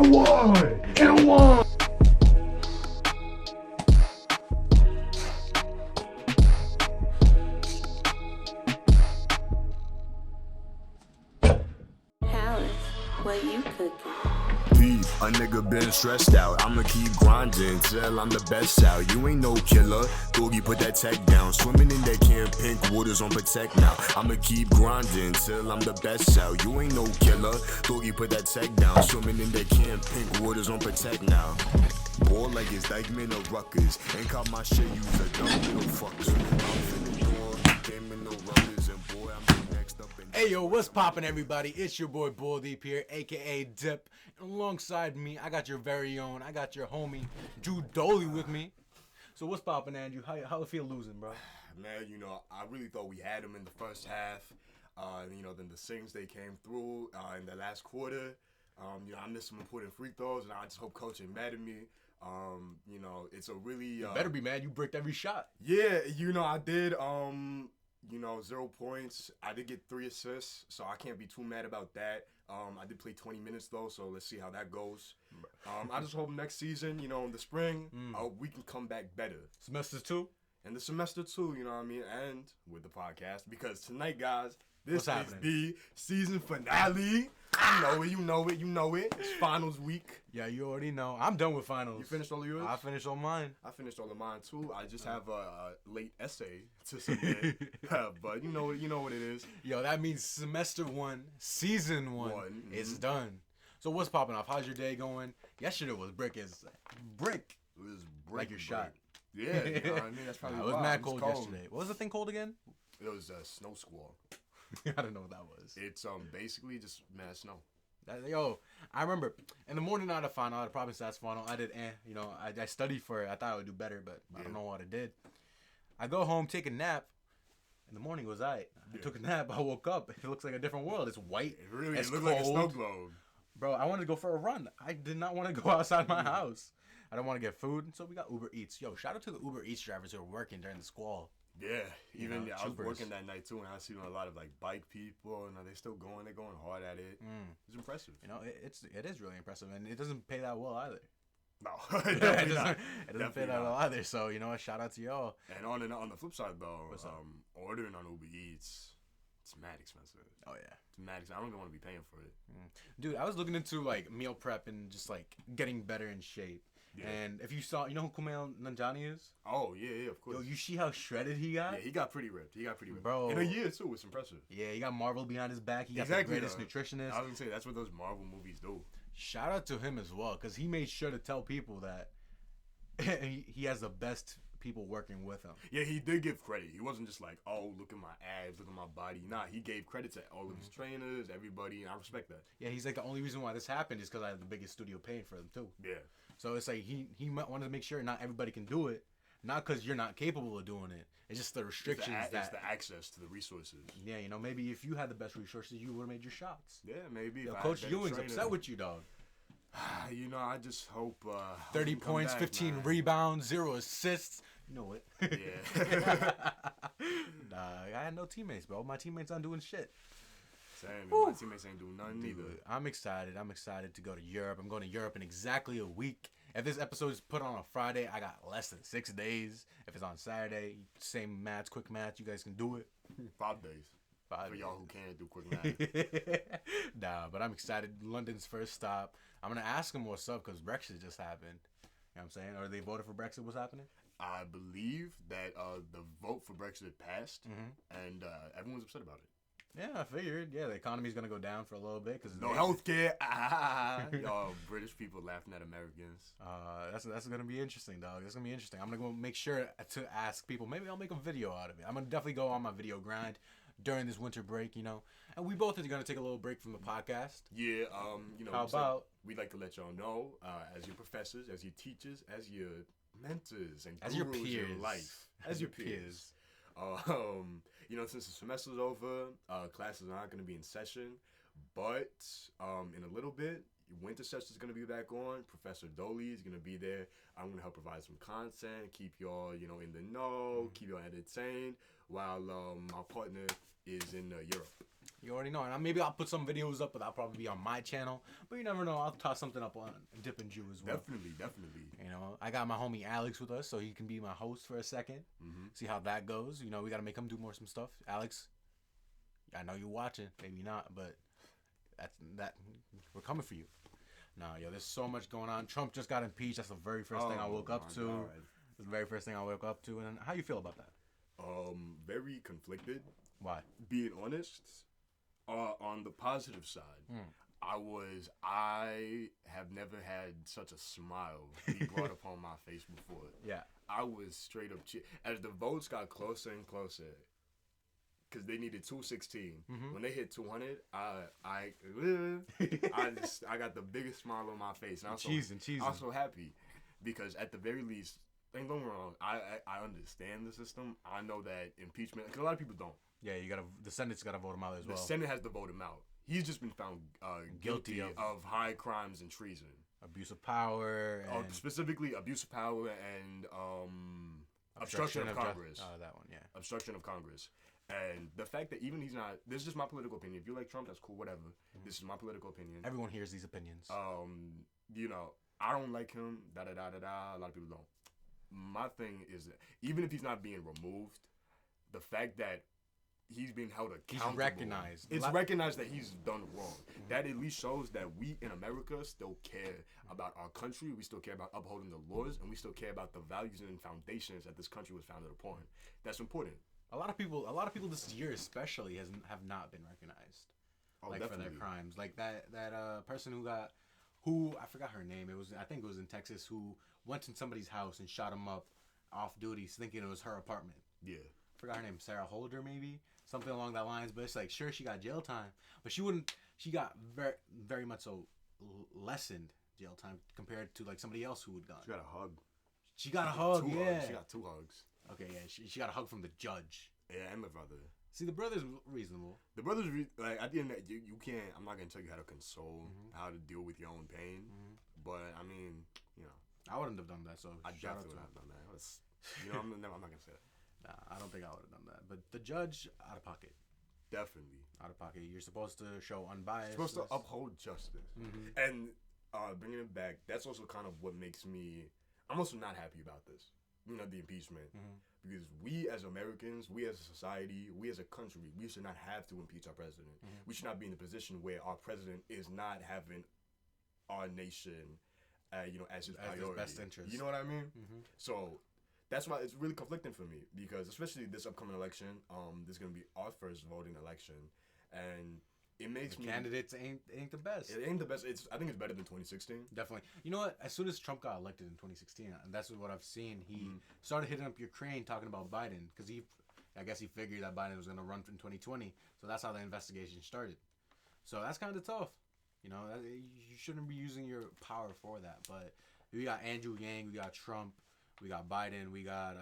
and one, and one. Palace, what you cooking? Beef, a nigga been stressed out. I'ma keep grinding till I'm the best out. You ain't no killer. Doggy, put that tech down. Swimming in that can pink waters on protect now. I'ma keep grinding till I'm the best out. You ain't no killer. Doggy, put that tech down. Swimming in that can pink waters on protect now. Ball like it's Dykeman or Ruckers. Ain't caught my shit, use a dumb little fucker. I'm finna door, game in no runners, and boy, I'm the next up. Hey yo, what's poppin', everybody? It's your boy Bull Deep here, aka Dip. And alongside me, I got your very own, I got your homie Jude Doley with me. So what's poppin', Andrew? How it feel losing, bro? Man, I really thought we had him in the first half. Then the Saints, they came through in the last quarter. I missed some important free throws, and I just hope coach ain't mad at me. It's a really... You better be mad. You bricked every shot. Yeah, I did. 0 points. I did get 3 assists, so I can't be too mad about that. I did play 20 minutes, though, so let's see how that goes. I just hope next season, in the spring, we can come back better. Semester 2? And the semester 2, and with the podcast. Because tonight, guys, this What's is happening? the season finale. You know it. It's finals week. Yeah, you already know. I'm done with finals. You finished all of yours? I finished all mine. I finished all of mine, too. I just have a late essay to submit. But you know what it is. Yo, that means semester 1, season 1 is done. So what's popping off? How's your day going? Yesterday was brick. It was brick. Like your shot. Yeah, that's probably It was why. mad It cold yesterday. What was the thing called again? It was a snow squall. I don't know what that was. It's basically just mad snow. I remember in the morning of the final, the province stats final, I did, I studied for it. I thought I would do better, but I don't know what I did. I go home, take a nap. In the morning was I took a nap. I woke up. It looks like a different world. It's white. It looked like a snow globe. Bro, I wanted to go for a run. I did not want to go outside my house. I don't want to get food, so we got Uber Eats. Yo, shout out to the Uber Eats drivers who are working during the squall. Yeah, I was troopers. working that night too, and I seen a lot of bike people, and they're still going. They're going hard at it. It's impressive. It is really impressive, and it doesn't pay that well either. No, It definitely doesn't not. pay Definitely that well not. either. So shout out to y'all. And on the flip side though, What's up? ordering on Uber Eats, it's mad expensive. Oh yeah. It's mad expensive. I don't even want to be paying for it. Dude, I was looking into meal prep and just getting better in shape. Yeah. And if you saw, you know who Kumail Nanjiani is? Oh yeah, of course. Yo, you see how shredded he got? Yeah, he got pretty ripped. Bro. In a year too, it's impressive. Yeah, he got Marvel behind his back. He got Exactly, the greatest though. nutritionist. I was gonna say that's what those Marvel movies do. Shout out to him as well, because he made sure to tell people that he has the best people working with him. Yeah, he did give credit. He wasn't just like, oh, look at my abs, look at my body. Nah, he gave credit to all of his trainers, everybody, and I respect that. Yeah, he's like, the only reason why this happened is because I have the biggest studio paying for them too. Yeah. So it's like he wanted to make sure not everybody can do it, not because you're not capable of doing it. It's just the restrictions It's the access to the resources. Yeah, maybe if you had the best resources, you would have made your shots. Yeah, maybe. Yo, if I Coach had better Ewing's trainer. upset with you, dog. I just hope 30 he come points, back, 15 man. rebounds, 0 assists. You know it. Yeah. Nah, I had no teammates, bro. My teammates aren't doing shit. Same. My teammates ain't doing nothing Dude, either. I'm excited. I'm excited to go to Europe. I'm going to Europe in exactly a week. If this episode is put on a Friday, I got less than 6 days. If it's on Saturday, same maths, quick maths, you guys can do it. 5 days. 5 For days. y'all who can't do quick math. Nah, but I'm excited. London's first stop. I'm going to ask them what's up because Brexit just happened. You know what I'm saying? Or they voted for Brexit. What's happening? I believe that the vote for Brexit passed, and everyone's upset about it. Yeah, I figured. Yeah, the economy's going to go down for a little bit. Cause No healthcare. Y'all British people laughing at Americans. That's going to be interesting, dog. That's going to be interesting. I'm going to go make sure to ask people. Maybe I'll make a video out of it. I'm going to definitely go on my video grind during this winter break, And we both are going to take a little break from the podcast. Yeah, How about... we'd like to let y'all know, as your professors, as your teachers, as your mentors, and As your gurus in peers. life, As your peers. Since the semester's over, classes are not going to be in session, but in a little bit, winter session is going to be back on. Professor Doley is going to be there. I'm going to help provide some content, keep y'all, in the know, keep y'all entertained, while my partner is in Europe. You already know. And maybe I'll put some videos up, but that'll probably be on my channel. But you never know. I'll toss something up on Dip and Jew as well. Definitely. You know, I got my homie Alex with us, so he can be my host for a second. See how that goes. You know, we got to make him do some stuff. Alex, I know you're watching. Maybe not, but that. We're coming for you. Nah, yo, there's so much going on. Trump just got impeached. That's the very first thing I woke up to. God. It's the very first thing I woke up to. And how you feel about that? Very conflicted. Why? Being honest, on the positive side, I have never had such a smile be brought upon my face before. Yeah. I was straight up as the votes got closer and closer, because they needed 216. When they hit 200, I got the biggest smile on my face. And I was so happy, because at the very least, don't get me wrong, I understand the system. I know that impeachment, because a lot of people don't. Yeah, the Senate's got to vote him out as well. The Senate has to vote him out. He's just been found guilty of high crimes and treason. Abuse of power. And specifically, abuse of power and obstruction of Congress. That one, yeah. Obstruction of Congress. And the fact that even he's not, this is just my political opinion. If you like Trump, that's cool, whatever. This is my political opinion. Everyone hears these opinions. You know, I don't like him, A lot of people don't. My thing is that even if he's not being removed, the fact that he's being held accountable. He's recognized. It's recognized that he's done wrong. That at least shows that we in America still care about our country. We still care about upholding the laws, and we still care about the values and foundations that this country was founded upon. That's important. A lot of people this year especially have not been recognized, for their crimes. Like that person who I forgot her name. I think it was in Texas, who went in somebody's house and shot him up off duty, thinking it was her apartment. Yeah. Forgot her name, Sarah Holder maybe, something along that lines. But it's like, sure, she got jail time, but she got very, very much so lessened jail time compared to like somebody else who had gone. She got a hug. She got a hug, yeah. Hugs. She got 2 hugs. Okay, yeah, she got a hug from the judge. Yeah, and my brother. See, the brother's reasonable. The brother's like, at the end of that, you can't. I'm not gonna tell you how to console, how to deal with your own pain. But I mean, you know, I wouldn't have done that. So I definitely wouldn't have done that. I'm not gonna say that. Nah, I don't think I would have done that. But the judge, out of pocket. Definitely. Out of pocket. You're supposed to show unbiased. You're supposed to uphold justice. And bringing it back, that's also kind of what makes me. I'm also not happy about this. You know, the impeachment. Because we as Americans, we as a society, we as a country, we should not have to impeach our president. We should not be in the position where our president is not having our nation, as his priority. His best interest. You know what I mean? So that's why it's really conflicting for me, because especially this upcoming election, this is gonna be our first voting election, and it makes me candidates ain't the best. It ain't the best. I think it's better than 2016. Definitely. You know what? As soon as Trump got elected in 2016, and that's what I've seen, he started hitting up Ukraine, talking about Biden, because I guess he figured that Biden was gonna run in 2020. So that's how the investigation started. So that's kind of tough. You know, you shouldn't be using your power for that. But we got Andrew Yang, we got Trump, we got Biden, we got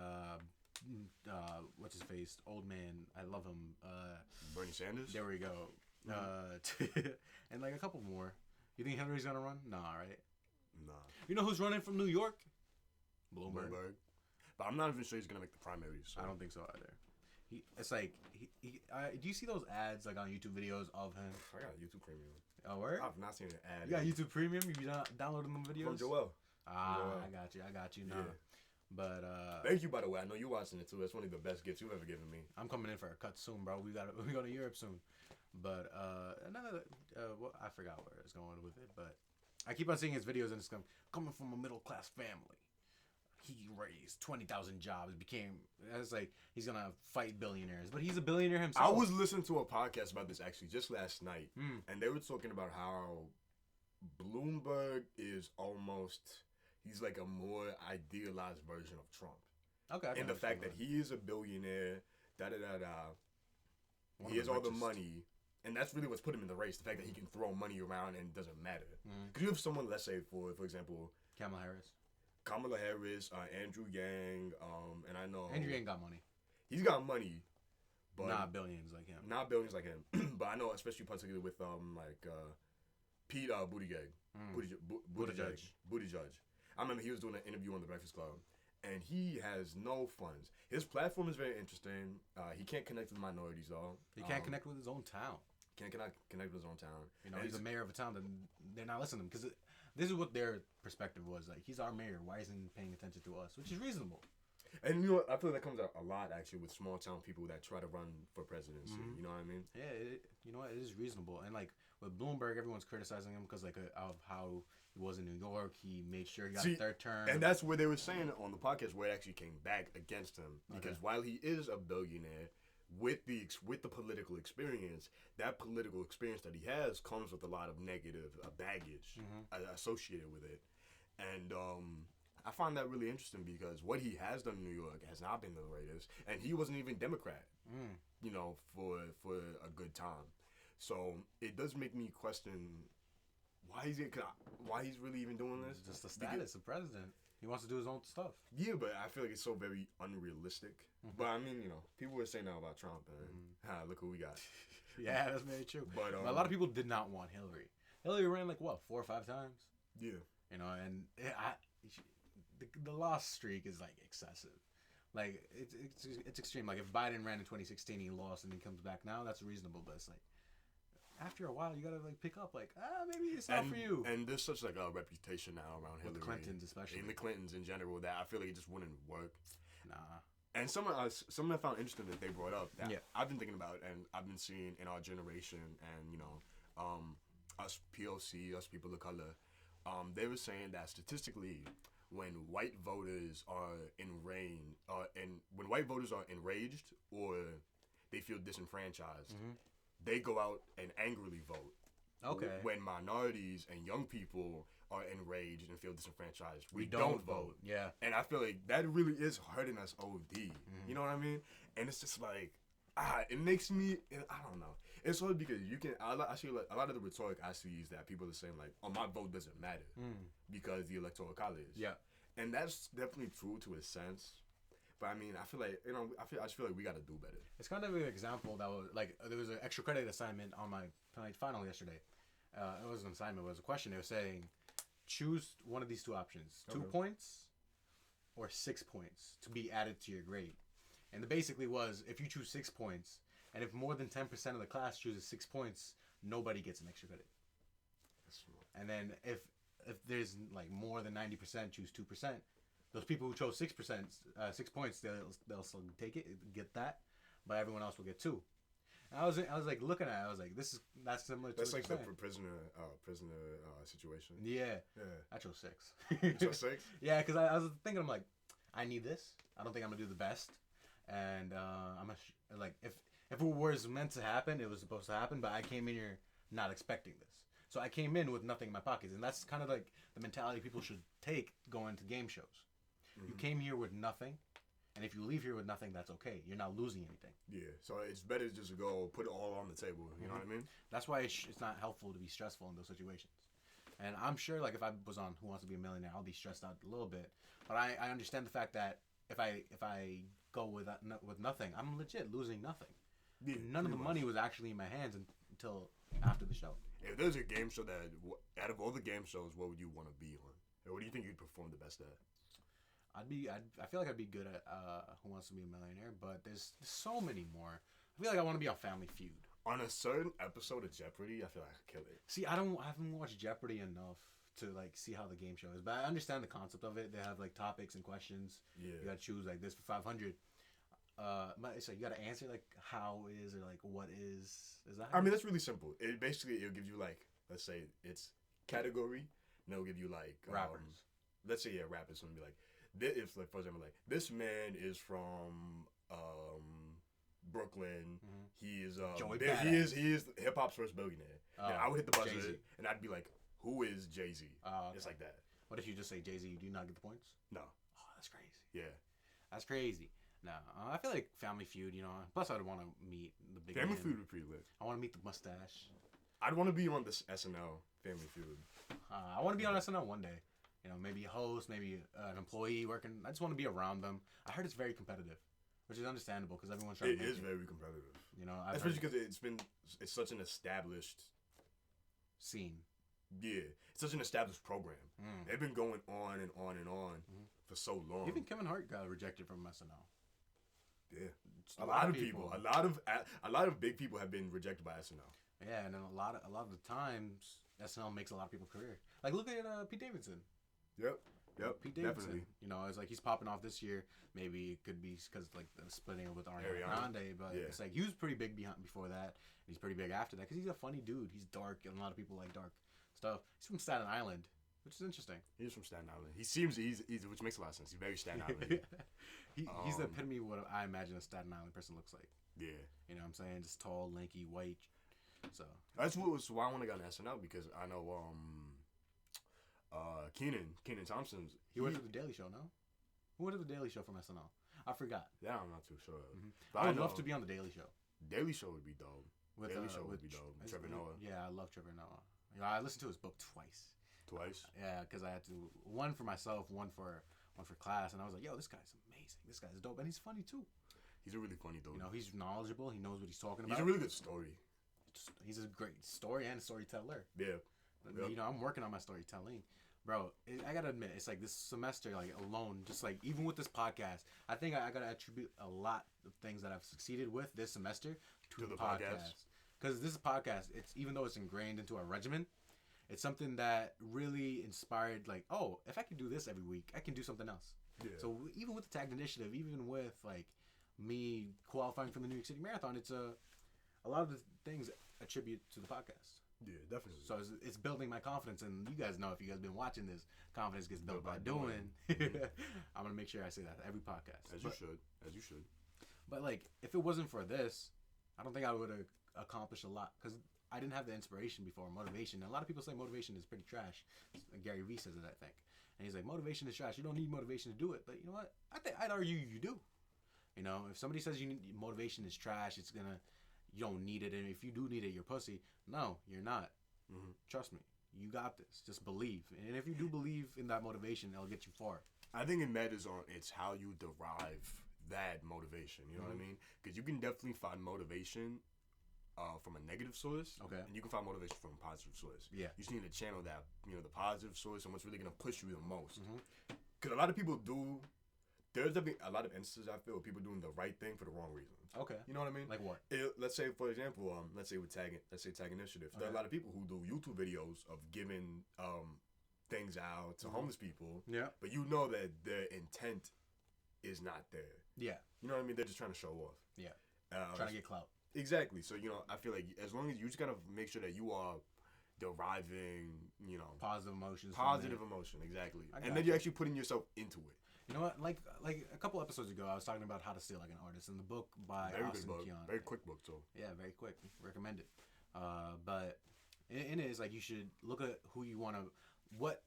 what's his face, old man. I love him. Bernie Sanders. There we go. And like a couple more. You think Hillary's gonna run? Nah, right? Nah. You know who's running from New York? Bloomberg. But I'm not even sure he's gonna make the primaries. So. I don't think so either. Do you see those ads like on YouTube videos of him? I got YouTube Premium. Oh, word? I've not seen an ad. You got YouTube Premium? You not downloading them videos? From Joel. Joel. I got you now. Yeah. But thank you, by the way. I know you're watching it too. That's one of the best gifts you've ever given me. I'm coming in for a cut soon, bro. We go to Europe soon. But I forgot where it's going with it. But I keep on seeing his videos, and it's coming from a middle class family. He raised 20,000 jobs. It's like he's gonna fight billionaires, but he's a billionaire himself. I was listening to a podcast about this actually just last night, and they were talking about how Bloomberg is he's like a more idealized version of Trump. Okay. And the fact that he is a billionaire, he has all the money, and that's really what's put him in the race. The fact that he can throw money around and it doesn't matter. Because you have someone, let's say for example, Kamala Harris, Andrew Yang, and I know Andrew Yang got money. He's got money, but not billions like him. Not billions like him. But I know, especially particularly with Pete Buttigieg. Buttigieg. I remember he was doing an interview on The Breakfast Club, and he has no funds. His platform is very interesting. He can't connect with minorities though. He can't connect with his own town. cannot connect with his own town. You know, And he's the mayor of a town that they're not listening because this is what their perspective was. Like, he's our mayor. Why isn't he paying attention to us? Which is reasonable. And you know what? I feel that comes out a lot actually with small town people that try to run for presidency. You know what I mean? Yeah, you know what? It is reasonable. And like with Bloomberg, everyone's criticizing him because like of how he was in New York. He made sure he got a third term. And that's where they were saying on the podcast where it actually came back against him because while he is a billionaire. With the political experience, that political experience that he has comes with a lot of negative baggage associated with it, and I find that really interesting because what he has done in New York has not been the greatest, and he wasn't even Democrat, you know, for a good time. So it does make me question why he's really even doing this. Just the status of president. He wants to do his own stuff. Yeah, but I feel like it's so very unrealistic. But I mean, you know, people were saying that about Trump, and look who we got. Yeah, that's very true. But a lot of people did not want Hillary. Hillary ran like what 4 or 5 times. Yeah. You know, and the loss streak is like excessive. Like it's extreme. Like if Biden ran in 2016, he lost, and he comes back now, that's reasonable. But it's like after a while, you gotta like pick up. Like maybe it's not for you. And there's such like a reputation now around Hillary, the Clintons especially, and the Clintons in general, that I feel like it just wouldn't work. Nah. And something I found interesting that they brought up that Yeah. I've been thinking about and I've been seeing in our generation and you know, us POC, us people of color, they were saying that statistically, when white voters are enraged or they feel disenfranchised, they go out and angrily vote. Okay. When minorities and young people are enraged and feel disenfranchised, we don't vote. Yeah. And I feel like that really is hurting us OD. You know what I mean? And it's just like, it makes me, I don't know. It's hard because I see like a lot of the rhetoric I see is that people are saying like, oh, my vote doesn't matter because the electoral college. Yeah. And that's definitely true to a sense. But I mean, I feel like, you know, I just feel like we got to do better. It's kind of an example that was like there was an extra credit assignment on my final yesterday. It wasn't an assignment; it was a question. They were saying, choose one of these 2 options: 2 points or 6 points to be added to your grade. And the basically was, if you choose 6 points, and if more than 10% of the class chooses 6 points, nobody gets an extra credit. That's smart. And then if there's like more than 90% choose 2%. Those people who chose 6%, 6 points, they'll still get that, but everyone else will get 2. And I was like looking at it, I was like, that's similar to That's what like you're the saying. prisoner situation. Yeah. Yeah. I chose 6. You chose 6? Yeah, because I was thinking, I'm like, I need this. I don't think I'm gonna do the best, and like if it was meant to happen, it was supposed to happen. But I came in here not expecting this, so I came in with nothing in my pockets, and that's kind of like the mentality people should take going to game shows. You came here with nothing, and if you leave here with nothing, that's okay. You're not losing anything. Yeah, so it's better just to go put it all on the table. You know what I mean? That's why it's not helpful to be stressful in those situations. And I'm sure, like, if I was on Who Wants to Be a Millionaire, I'll be stressed out a little bit. But I understand the fact that if I go with nothing, I'm legit losing nothing. Yeah, None of the money was actually in my hands until after the show. If there's a game show that, out of all the game shows, what would you want to be on? Or what do you think you'd perform the best at? I feel like I'd be good at Who Wants to Be a Millionaire, but there's so many more. I feel like I want to be on Family Feud. On a certain episode of Jeopardy, I feel like I could kill it. See, I haven't watched Jeopardy enough to like see how the game show is, but I understand the concept of it. They have like topics and questions. Yeah. You gotta choose like this for 500. So you gotta answer like how is or like what is that? I mean, that's really simple. It'll give you like, let's say it's category, and it'll give you like rappers. Let's say rappers, and be like, if like for example like this man is from Brooklyn, he is Joey he is hip hop's first billionaire. And I would hit the buzzer Jay-Z. and I'd be like, who is Jay-Z? Okay. It's like that. What if you just say Jay-Z? Do you not get the points? No. Oh, that's crazy. Yeah. That's crazy. No, I feel like Family Feud. You know, plus I'd want to meet the big Family man. Feud would be pretty lit. I want to meet the mustache. I'd want to be on this SNL Family Feud. I want to be on SNL one day. You know, maybe a host, maybe an employee working. I just want to be around them. I heard it's very competitive, which is understandable because everyone's trying to make It is very competitive. You know, especially because it's such an established scene. Yeah, it's such an established program. They've been going on and on and on for so long. Even Kevin Hart got rejected from SNL. Yeah, a lot of people, a lot of big people have been rejected by SNL. Yeah, and then a lot of the times SNL makes a lot of people's career. Like look at Pete Davidson. Yep. Pete Davidson. Definitely. You know, it's like he's popping off this year. Maybe it could be because like the splitting with Ariana Grande, but Yeah. it's like he was pretty big before that. And he's pretty big after that because he's a funny dude. He's dark, and a lot of people like dark stuff. He's from Staten Island, which is interesting. He's from Staten Island. He seems he's which makes a lot of sense. He's very Staten Island. He's the epitome of what I imagine a Staten Island person looks like. Yeah. You know what I'm saying? Just tall, lanky, white. So That's why I want to go on SNL because I know Kenan Thompson's. he went to the Daily Show, no? Who went to the Daily Show from SNL? I forgot. Yeah, I'm not too sure. But I would know love to be on the Daily Show. Daily Show would be dope. With, Daily Show would with be dope. is Trevor it- Noah Yeah, I love Trevor Noah. You know, I listened to his book twice. twice. Yeah, because I had to one for myself, one for class, and I was like, "Yo, this guy's amazing. This guy's dope, and he's funny too. He's a really funny dude. You know, he's knowledgeable. He knows what he's talking he's about. a really good story. He's a great story and storyteller. Yeah. Yep. You know, I'm working on my storytelling, bro. I gotta admit, it's like this semester, like alone, just like even with this podcast, I think I gotta attribute a lot of things that I've succeeded with this semester to the podcast. Because this podcast, it's even though it's ingrained into our regimen, it's something that really inspired. Like, oh, if I can do this every week, I can do something else. Yeah. So even with the Tagged Initiative, even with like me qualifying for the New York City Marathon, it's a lot of the things attribute to the podcast. Yeah, definitely. So it's building my confidence, and you guys know if you guys been watching this, confidence gets built by doing. I'm gonna make sure I say that every podcast. As you should. But like, if it wasn't for this, I don't think I would have accomplished a lot because I didn't have the inspiration before motivation. And a lot of people say motivation is pretty trash. Gary Vee says it, I think, and he's like, motivation is trash. You don't need motivation to do it. But you know what? I'd argue you do. You know, if somebody says you need motivation is trash, you don't need it, and if you do need it, you're pussy. No, you're not. Mm-hmm. Trust me, you got this. Just believe, and if you do believe in that motivation, it'll get you far. I think it matters on it's how you derive that motivation. You know what I mean? Because you can definitely find motivation from a negative source, Okay. and you can find motivation from a positive source. Yeah. You just need to channel that, the positive source and what's really gonna push you the most. Mm-hmm. Because a lot of people do. There's definitely a lot of instances I feel of people doing the right thing for the wrong reasons. Okay. You know what I mean? Like what? Let's say, for example, let's say Tag Initiative. There are a lot of people who do YouTube videos of giving things out to homeless people. Yeah. But you know that their intent is not there. Yeah. You know what I mean? They're just trying to show off. Yeah. Trying to get clout. Exactly. So, I feel like as long as you just gotta make sure that you are deriving, Positive emotions. positive emotion. Exactly. I And got then you're actually putting yourself into it. You know what? Like a couple episodes ago, I was talking about how to steal like an artist in the book by Very Austin good book. Keon. Very quick book, too. Yeah, very quick. Recommend it. But in it is like you should look at who you want to, what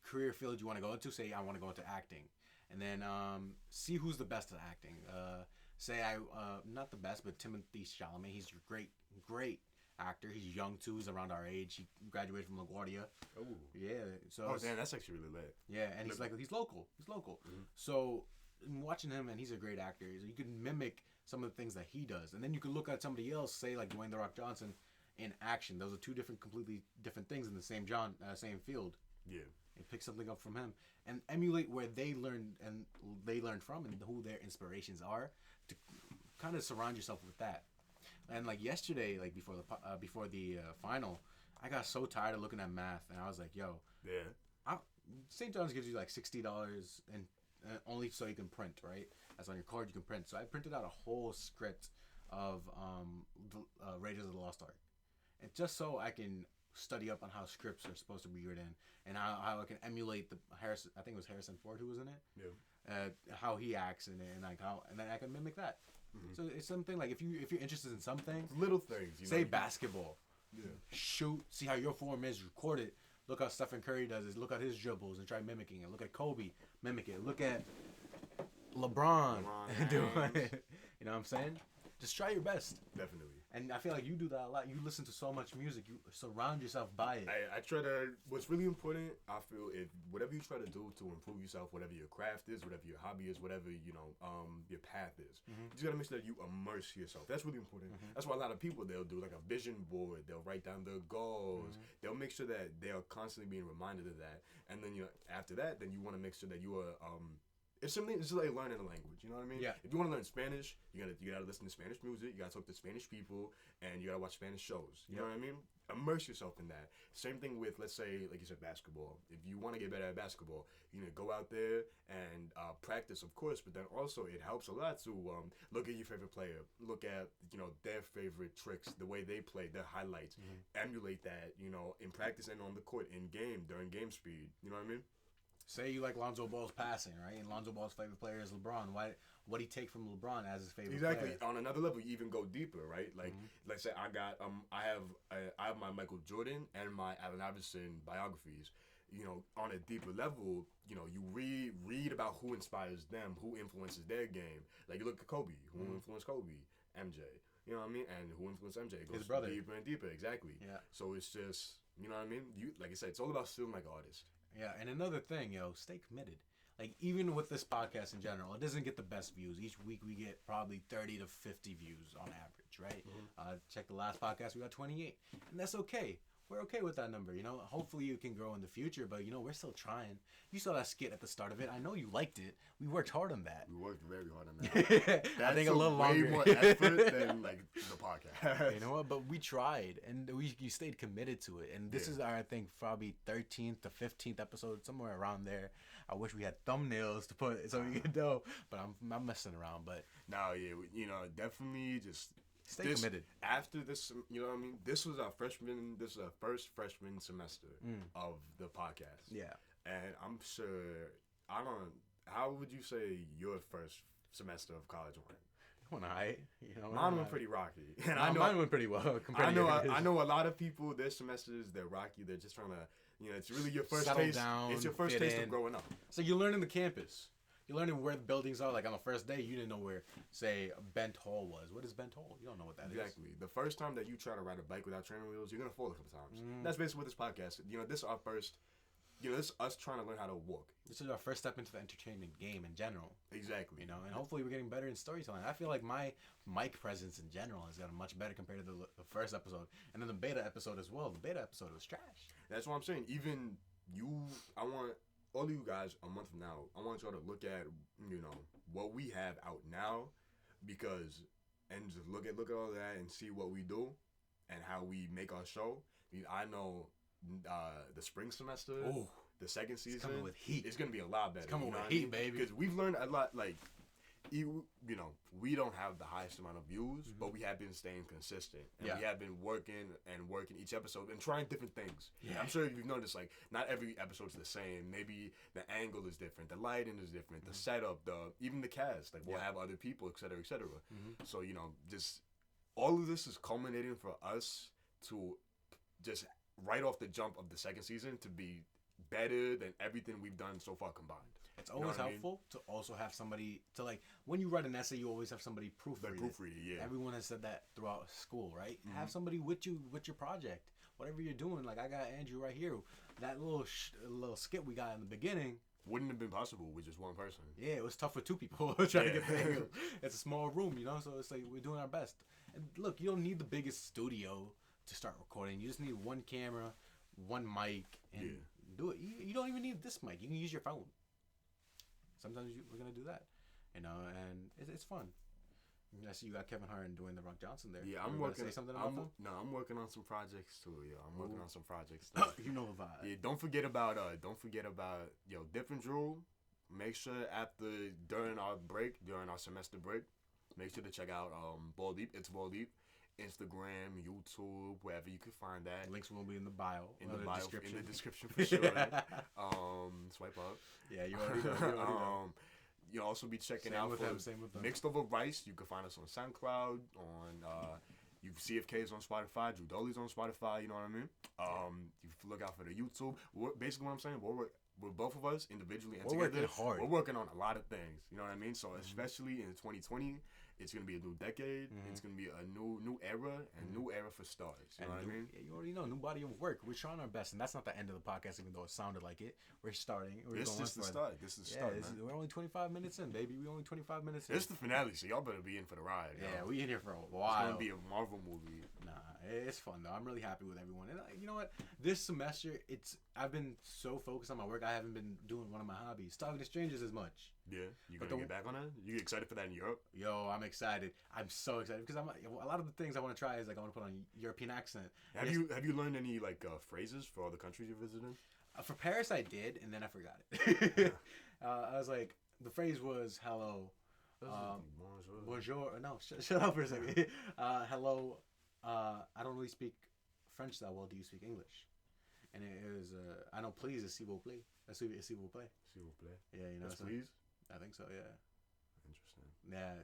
career field you want to go into. Say I want to go into acting, and then see who's the best at acting. Say not the best, but Timothée Chalamet. He's a great actor. He's young too. He's around our age. He graduated from LaGuardia. Oh. Yeah. So Oh, damn, that's actually really lit. yeah, and he's local. He's local. So watching him, and he's a great actor. You can mimic some of the things that he does, and then you could look at somebody else, say like Dwayne The Rock Johnson, in action. Those are two completely different things in the same same field. Yeah. And pick something up from him and emulate where they learned from and who their inspirations are, to kind of surround yourself with that. And like yesterday, like before the final, I got so tired of looking at math, and I was like, "Yo, Yeah. St. John's gives you like $60 and only so you can print, right? That's on your card you can print." So I printed out a whole script of Raiders of the Lost Ark, and just so I can study up on how scripts are supposed to be written and how I can emulate the Harrison. I think it was Harrison Ford who was in it. Yeah. How he acts in it, and then I can mimic that. So it's something like if you're interested in something, Little things. say basketball, Yeah. shoot, see how your form is, record it. Look how Stephen Curry does it. Look at his dribbles and try mimicking it. Look at Kobe, mimic it. Look at LeBron doing it. You know what I'm saying? Just try your best. Definitely. And I feel like you do that a lot. You listen to so much music. You surround yourself by it. I try to. What's really important, I feel, if whatever you try to do to improve yourself, whatever your craft is, whatever your hobby is, whatever your path is, you just gotta make sure that you immerse yourself. That's really important. That's why a lot of people, they'll do like a vision board. They'll write down their goals. They'll make sure that they are constantly being reminded of that. And then after that, then you want to make sure that you are It's something. It's like learning a language. You know what I mean? Yeah. If you want to learn Spanish, you gotta listen to Spanish music. You gotta talk to Spanish people, and you gotta watch Spanish shows. You know what I mean? Immerse yourself in that. Same thing with, let's say, like you said, basketball. If you want to get better at basketball, you know, go out there and practice, of course. But then also, it helps a lot to look at your favorite player, look at their favorite tricks, the way they play, their highlights, emulate that, in practice and on the court, in game during game speed. You know what I mean? Say you like Lonzo Ball's passing, right? And Lonzo Ball's favorite player is LeBron. What do you take from LeBron as his favorite Exactly. player? On another level, you even go deeper, right? Like, let's say I have my Michael Jordan and my Allen Iverson biographies. On a deeper level, you read about who inspires them, who influences their game. Like, you look at Kobe, who influenced Kobe, MJ. You know what I mean? And who influenced MJ? It goes His brother. deeper and deeper. Exactly. Yeah. So it's just, you know what I mean? Like I said, it's all about feeling like an artist. Yeah, and another thing, stay committed. Like, even with this podcast in general, it doesn't get the best views. Each week we get probably 30 to 50 views on average, right? Check the last podcast, we got 28. And that's okay. We're okay with that number, Hopefully you can grow in the future, but, we're still trying. You saw that skit at the start of it. I know you liked it. We worked hard on that. We worked very hard on that. I think a took little way longer. more effort than, like, the podcast. You know what? But we tried, and you stayed committed to it. And this is our, I think, probably 13th to 15th episode, somewhere around there. I wish we had thumbnails to put so we could know, but I'm messing around. But no, definitely just stay committed. After this, you know what I mean? This was our first freshman semester of the podcast. Yeah. And I'm sure, how would you say your first semester of college went? Mine went pretty rocky. And Mine went pretty well compared to yours. I know a lot of people, their semesters, they're rocky. They're just trying to, it's really your first Settle taste. down, It's your first fit taste in. of growing up. So you're learning the campus. You're learning where the buildings are. Like on the first day, you didn't know where, say, Bent Hall was. What is Bent Hall? You don't know what that is. Exactly. The first time that you try to ride a bike without training wheels, you're gonna fall a couple times. That's basically what this podcast. This is our first. This is us trying to learn how to walk. This is our first step into the entertainment game in general. Exactly. And hopefully we're getting better in storytelling. I feel like my mic presence in general has gotten much better compared to the first episode, and then the beta episode as well. The beta episode was trash. That's what I'm saying. Even you, I want all of you guys a month from now. I want y'all to look at what we have out now, and just look at all that and see what we do, and how we make our show. I know. The spring semester, the second season, it's coming with heat. It's gonna be a lot better. It's coming with heat, baby. Because we've learned a lot. Like, we don't have the highest amount of views, but we have been staying consistent, and we have been working each episode and trying different things. Yeah. I'm sure you've noticed, like, not every episode's the same. Maybe the angle is different, the lighting is different, the setup, even the cast. Like, we'll have other people, et cetera, et cetera. So just all of this is culminating for us to just right off the jump of the second season to be better than everything we've done so far combined. It's always helpful to also have somebody to, like, when you write an essay, you always have somebody proofread it. Yeah. Everyone has said that throughout school, right? Have somebody with you with your project, whatever you're doing. Like, I got Andrew right here. That little skit we got in the beginning wouldn't have been possible with just one person. Yeah, it was tough with two people trying to get the angle. It's a small room, so it's like we're doing our best. And look, you don't need the biggest studio to start recording. You just need one camera, one mic, and do it. You don't even need this mic. You can use your phone. Sometimes we're gonna do that, and it's fun. I see you got Kevin Hart and Dwayne the Rock Johnson there. Yeah, I'm working. Say something about them? No, I'm working on some projects too. Yeah, I'm working on some projects. You know the vibe. Yeah, don't forget about Dip and Drew. Make sure during our semester break, make sure to check out Ball Deep. It's Ball Deep. Instagram, YouTube, wherever you can find that. Links will be in the bio. In the description for sure. Swipe up. Yeah, you already know. You'll also be checking out for Mixed Over Rice. You can find us on SoundCloud, you CFK's on Spotify, Drew Dolly's on Spotify, you know what I mean? You look out for the YouTube. Basically what I'm saying, we're both of us individually and together. Working hard. We're working on a lot of things, you know what I mean? So especially in 2020, it's gonna be a new decade. It's gonna be a new era and new era for stars. You know what I mean? Yeah, you already know, new body of work. We're trying our best, and that's not the end of the podcast, even though it sounded like it. We're starting. This is the start. We're only 25 minutes in, baby. We're only 25 minutes in. It's the finale, so y'all better be in for the ride. Yeah, we in here for a while. It's gonna be a Marvel movie. Nah, it's fun though. I'm really happy with everyone. And you know what? This semester, I've been so focused on my work. I haven't been doing one of my hobbies, talking to strangers as much. Yeah, you But gonna get back on that? You excited for that in Europe? Yo, I'm excited. I'm so excited because a lot of the things I want to try is like I want to put on European accent. Have you learned any like phrases for all the countries you're visiting? For Paris, I did, and then I forgot it. I was like, the phrase was hello, bonjour. No, shut up for a second. Hello. I don't really speak French that well. Do you speak English? And it was I know please is s'il vous plaît. S'il vous plaît. S'il vous plaît. Yeah, you know. That's so, please. I think so. Yeah. Interesting. Yeah.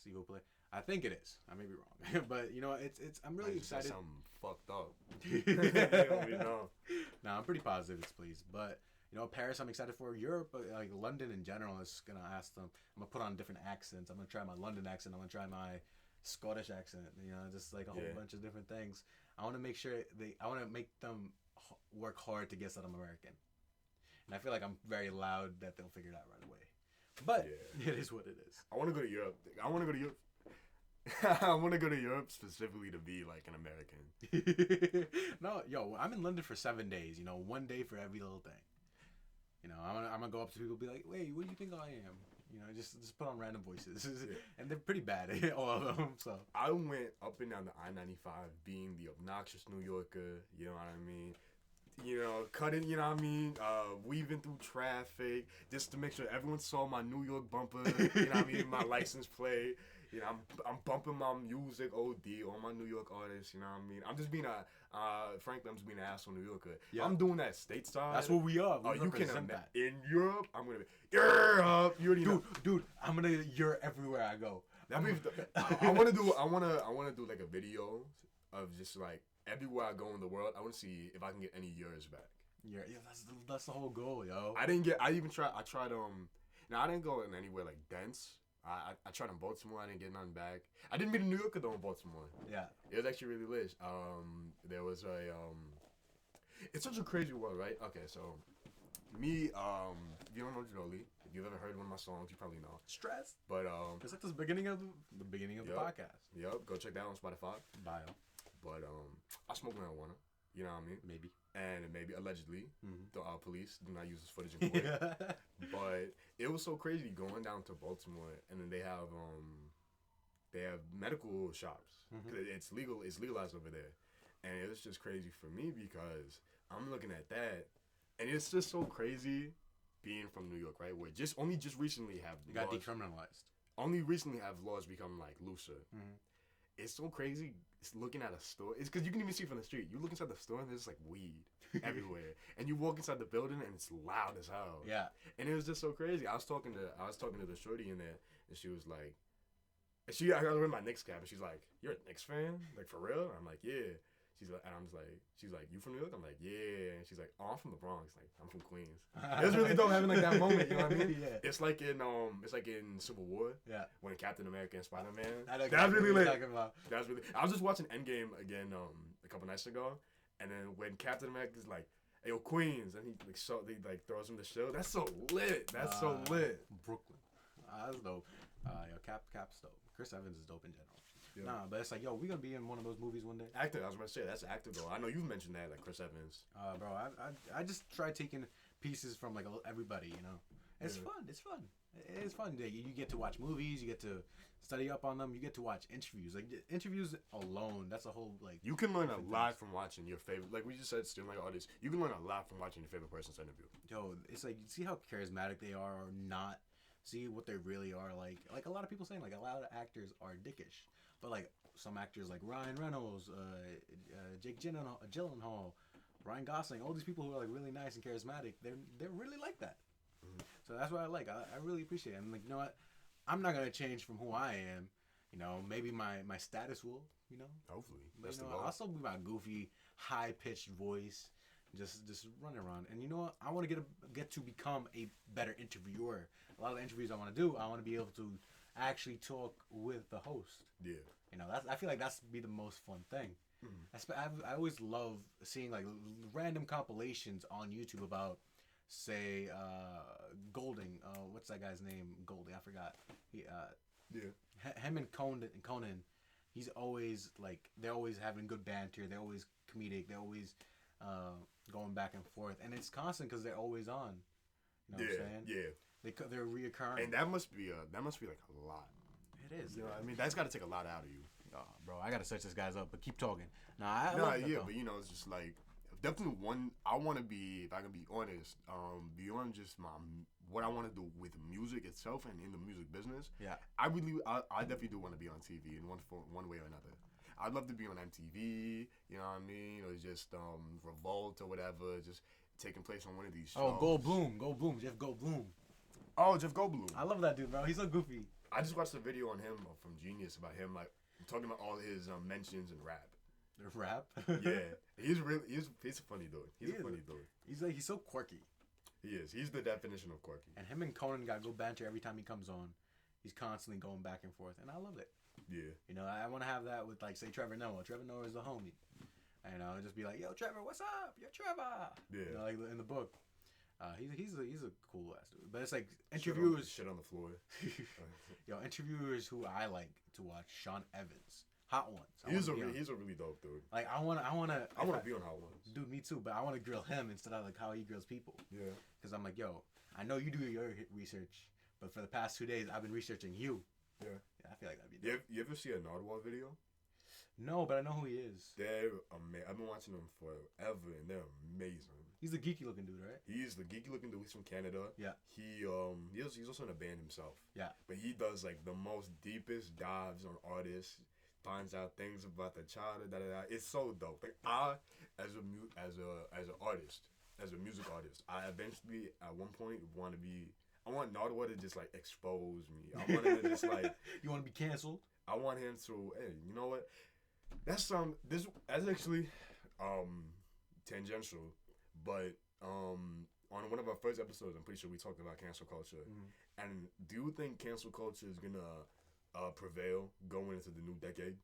S'il vous plaît. I think it is. I may be wrong, but you know, it's. I'm really excited. That sound fucked up. You know. No, I'm pretty positive it's please, but you know, Paris I'm excited for. Europe, like London in general, is gonna ask them. I'm gonna put on different accents. I'm gonna try my London accent. I'm gonna try my Scottish accent. You know, just like a whole bunch of different things. I want to make sure I want to make them work hard to guess that I'm American, and I feel like I'm very loud that they'll figure it out right away. But it is what it is. I want to go to Europe. I want to go to Europe. I want to go to Europe specifically to be like an American. No, yo, I'm in London for 7 days. You know, 1 day for every little thing. You know, I'm gonna go up to people and be like, "Wait, what do you think I am?" You know, just put on random voices, and they're pretty bad, all of them. So I went up and down the I-95 being the obnoxious New Yorker. You know what I mean? You know, cutting. You know what I mean? Weaving through traffic just to make sure everyone saw my New York bumper. You know what I mean? My license plate. You know, I'm bumping my music OD, all my New York artists, you know what I mean? I'm just being frankly, I'm just being an asshole New Yorker. Yeah. I'm doing that stateside. that's what we are. You can that. In Europe, I'm going to be, Europe, you already know. Dude, I'm gonna Europe everywhere I go. That means, I want to do like a video of just like, everywhere I go in the world, I want to see if I can get any years back. Yeah, that's the whole goal, yo. I tried, now I didn't go in anywhere like dense. I tried in Baltimore. I didn't get nothing back. I didn't meet a New Yorker though in Baltimore. Yeah. It was actually really lit. There was it's such a crazy world, right? Okay, so me, if you don't know Ginoli, if you've ever heard one of my songs, you probably know. Stress. But It's like the beginning of the podcast. Yep, go check that out on Spotify. Bio. But I smoke marijuana. You know what I mean? Maybe. And maybe allegedly, the police do not use this footage in court. But it was so crazy going down to Baltimore, and then they have medical shops. 'Cause it's legal. It's legalized over there, and it was just crazy for me because I'm looking at that, and it's just so crazy being from New York, right? Where only recently have You got laws, decriminalized. only recently have laws become like looser. It's so crazy. It's looking at a store. It's because you can even see from the street. You look inside the store and there's like weed everywhere, and you walk inside the building and it's loud as hell. Yeah. And it was just so crazy. I was talking to the shorty in there, and she was like, I got her in my Knicks cap, and she's like, "You're a Knicks fan? Like for real?" I'm like, "Yeah." She's like, and I'm just like, she's like, "You from New York?" I'm like, "Yeah." And she's like, "Oh, I'm from the Bronx." Like, I'm from Queens. It was really dope having like that moment. You know what I mean? Yeah. It's like in Civil War. Yeah. When Captain America and Spider-Man. I know That's really lit. talking about. That's really. I was just watching Endgame again a couple nights ago, and then when Captain America's like, "Hey, yo, Queens," and he throws him the show. That's so lit. That's so lit. Brooklyn. That's dope. Yo, Cap's dope. Chris Evans is dope in general. Yeah. Nah, but it's like, yo, we gonna be in one of those movies one day. Actor, I was about to say that's actor though. I know you've mentioned that, like Chris Evans. Bro, I just try taking pieces from like everybody, you know. It's fun. It's fun. It's fun. You get to watch movies. You get to study up on them. You get to watch interviews. Like interviews alone, that's a whole like. You can learn a lot from watching your favorite. Like we just said, still like artists. You can learn a lot from watching your favorite person's interview. Yo, it's like you see how charismatic they are or not. See what they really are like. Like a lot of people saying like a lot of actors are dickish, but like some actors like Ryan Reynolds, Jake Gyllenhaal, Ryan Gosling, all these people who are like really nice and charismatic, they're really like that. So that's what I like. I really appreciate it. I'm like, you know what? I'm not gonna change from who I am. You know, maybe my status will. You know, Hopefully, but that's you know, the goal. I'll still be my goofy, high pitched voice, just running around. And you know what? I want to get to become a better interviewer. A lot of the interviews I want to do, I want to be able to actually talk with the host. Yeah. You know, I feel like that's be the most fun thing. I always love seeing like random compilations on YouTube about, say, Golding. What's that guy's name? Golding. I forgot. Him and Conan. He's always like they're always having good banter. They're always comedic. They're always going back and forth, and it's constant because they're always on. You know what I'm saying? Yeah. they're reoccurring. And that must be like a lot. It is. You know what I mean? That's got to take a lot out of you. Oh, bro, I gotta search this guy's up, but keep talking. Nah, I No, love that, yeah, though. but you know, it's just like definitely one. I want to be, if I can be honest, beyond just what I want to do with music itself and in the music business. Yeah. I definitely do want to be on TV in one way or another. I'd love to be on MTV, you know what I mean, or just Revolt or whatever, just taking place on one of these shows. Oh, Goldblum, Jeff Goldblum. Oh, Jeff Goldblum. I love that dude, bro. He's so goofy. I just watched a video on him from Genius about him like talking about all his mentions in rap. The rap. Yeah, he's a funny dude. He's a funny dude. He's so quirky. He is. He's the definition of quirky. And him and Conan got good banter every time he comes on. He's constantly going back and forth, and I love it. Yeah. You know, I want to have that with, like, say, Trevor Noah. Trevor Noah is the homie. And I'll just be like, yo, Trevor, what's up? Yo, Trevor. Yeah. You know, like in the book. He's a cool ass dude. But it's like interviewers. Shit on the floor. Yo, interviewers who I like to watch. Sean Evans. Hot Ones. He's a really dope dude. Like, I want to I want to be on Hot Ones. Dude, me too. But I want to grill him instead of like how he grills people. Yeah. Because I'm like, yo, I know you do your research, but for the past 2 days, I've been researching you. Yeah. I feel like that'd be dope. You ever see a Nardwuar video? No, but I know who he is. They're amazing. I've been watching them forever, and they're amazing. He's a geeky looking dude, right? He's the geeky looking dude. He's from Canada. Yeah. He's also in a band himself. Yeah. But he does like the most deepest dives on artists. Finds out things about the child. It's so dope. Like as an artist, as a music artist, I eventually at one point I want Nardwuar to just like expose me. I want him to just like. You want to be canceled? I want him to. Hey, you know what? That's that's actually tangential, but on one of our first episodes, I'm pretty sure we talked about cancel culture. Mm-hmm. And do you think cancel culture is gonna prevail going into the new decade?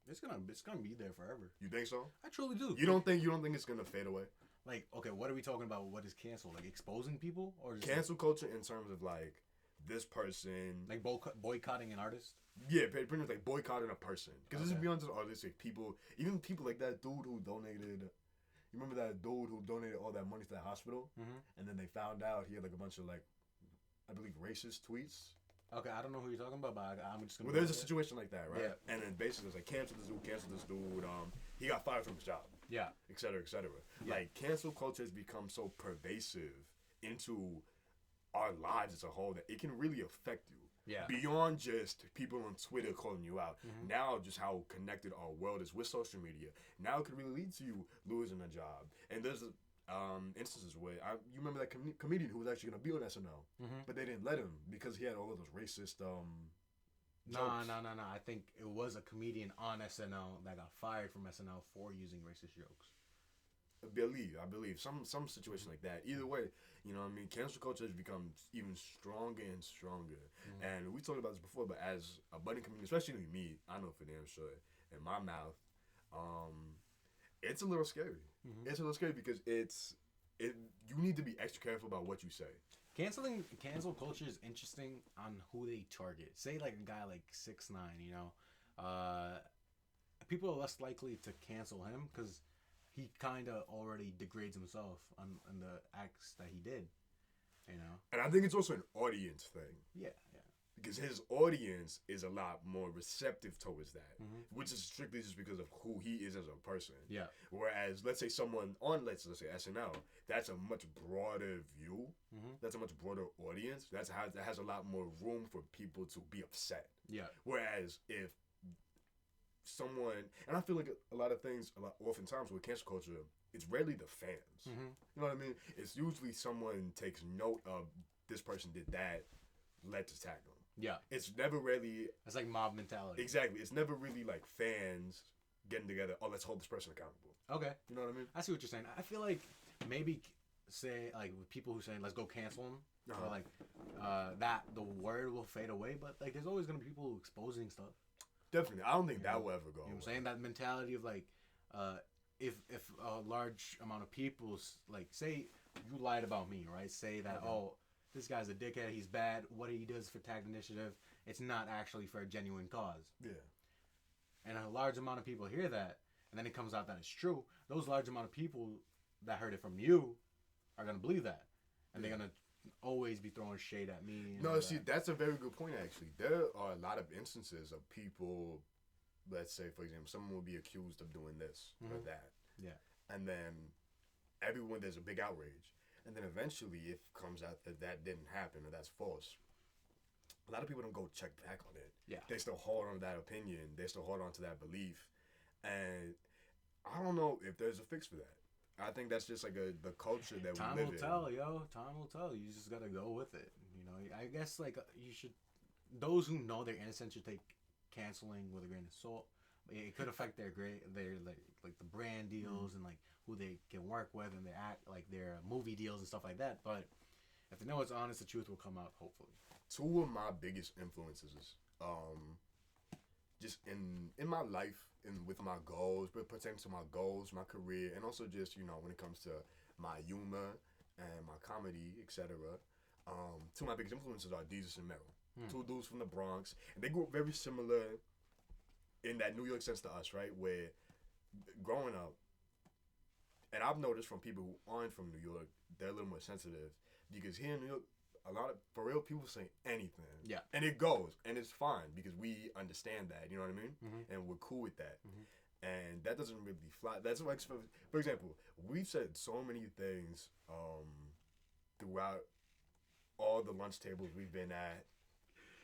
It's gonna be there forever. You think so? I truly do. You don't think it's gonna fade away? Like, okay, what are we talking about? What is cancel? Like exposing people or just cancel culture in terms of like this person, like boycotting an artist? Yeah, pretty much like boycotting a person. Because this is Okay. beyond just artists, like people, even people like that dude who donated. You remember that dude who donated all that money to that hospital, and then they found out he had like a bunch of like, I believe racist tweets. Okay, I don't know who you're talking about, but I'm just gonna. Well, there's a situation like that, right? Yeah. And then basically it's like cancel this dude. He got fired from his job. Yeah. Et cetera, et cetera. Yeah. Like cancel culture has become so pervasive into our lives as a whole that it can really affect you. Yeah. Beyond just people on Twitter calling you out. Now just how connected our world is with social media. Now it could really lead to you losing a job. And there's instances where you remember that comedian who was actually going to be on SNL, but they didn't let him because he had all of those racist No. jokes. I think it was a comedian on SNL that got fired from SNL for using racist jokes. I believe some situation like that. Either way, you know what I mean, cancel culture has become even stronger and stronger. And we talked about this before, but as a budding comedian, especially me, I know for damn sure, in my mouth, it's a little scary. It's a little scary because you need to be extra careful about what you say. Cancel culture is interesting on who they target. Say like a guy like 6ix9ine, you know, people are less likely to cancel him because he kind of already degrades himself on the acts that he did, you know. And I think it's also an audience thing. Yeah. Because his audience is a lot more receptive towards that, which is strictly just because of who he is as a person. Yeah. Whereas, let's say someone on, let's say SNL, that's a much broader view. That's a much broader audience. That has a lot more room for people to be upset. Yeah. Whereas if someone, and I feel like a lot of things, oftentimes with cancel culture, it's rarely the fans. You know what I mean? It's usually someone takes note of this person did that, let's attack them. Yeah. It's never really It's like mob mentality. exactly. It's never really like fans getting together. Oh, let's hold this person accountable. Okay. You know what I mean? I see what you're saying. I feel like maybe say like with people who saying let's go cancel him, or like that the word will fade away. But like there's always gonna be people exposing stuff. Definitely. I don't think that will ever go. You know what I'm away. saying? That mentality of like, if a large amount of people like say you lied about me, right? Say that this guy's a dickhead, he's bad. What he does for Tag Initiative, it's not actually for a genuine cause. Yeah. And a large amount of people hear that, and then it comes out that it's true. Those large amount of people that heard it from you are gonna believe that, and they're gonna always be throwing shade at me. And No, all see, that. that's a very good point, actually. There are a lot of instances of people, let's say, for example, someone will be accused of doing this or that. Yeah. And then there's a big outrage. And then eventually it comes out that that didn't happen or that's false. A lot of people don't go check back on it. Yeah. They still hold on to that opinion. They still hold on to that belief. And I don't know if there's a fix for that. I think that's just like the culture that Time we live will in. tell, yo. Time will tell. You just gotta go with it. You know, I guess like you should. Those who know they're innocent should take canceling with a grain of salt. It could affect their like the brand deals and like who they can work with and their movie deals and stuff like that. But if they know it's honest, the truth will come out. Hopefully. Two of my biggest influences, just in my life and with my goals, but pertaining to my goals, my career, and also just when it comes to my humor and my comedy, etc. Two of my biggest influences are Jesus and Meryl, two dudes from the Bronx, and they grew up very similar in that New York sense to us, right? Where growing up, and I've noticed from people who aren't from New York, they're a little more sensitive because here in New York, a lot of for real people say anything, Yeah. and it goes, and it's fine because we understand that, you know what I mean, and we're cool with that, and that doesn't really fly. That's like, for example, we've said so many things throughout all the lunch tables we've been at.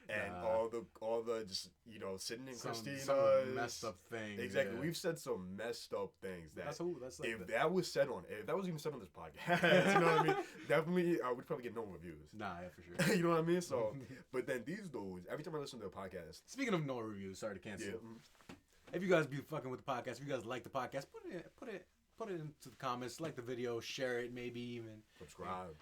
And all the just sitting in Christina's some messed up things. Exactly, yeah. we've said some messed up things that That's like if that was even said on this podcast, you know what I mean? Definitely, we'd probably get no reviews. Nah, yeah, for sure. You know what I mean? So, but then these dudes, every time I listen to a podcast, Speaking of no reviews, sorry to cancel. yeah, If you guys be fucking with the podcast, if you guys like the podcast, put it into the comments, like the video, share it, maybe even subscribe.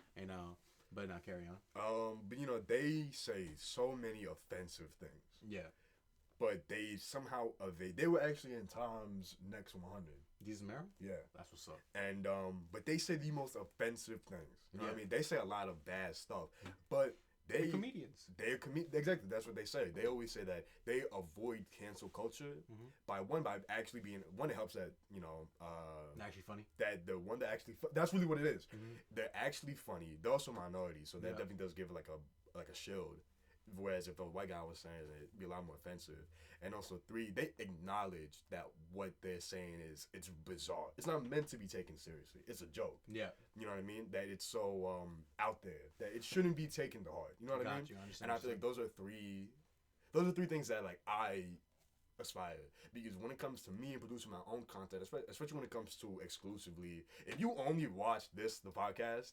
But not carry on. But they say so many offensive things, Yeah, but they somehow evade. They were actually in Tom's Next 100. these Meryl, Yeah. that's what's up. And but they say the most offensive things. You know what I Yeah. mean? They say a lot of bad stuff, but They're comedians. They're exactly. That's what they say. They always say that they avoid cancel culture by actually being one. It helps that Actually funny. that the one that actually that's really what it is. They're actually funny. They're also minorities, so that definitely does give like a shield. Whereas if a white guy was saying it, it'd be a lot more offensive. And also 3, they acknowledge that what they're saying it's bizarre. It's not meant to be taken seriously. It's a joke. Yeah, You know what I mean? That it's so out there that it shouldn't be taken to heart. You know what I mean? Got you, I understand And I what feel you're like those are three things that like I aspire, because when it comes to me and producing my own content, especially when it comes to exclusively, if you only watch the podcast,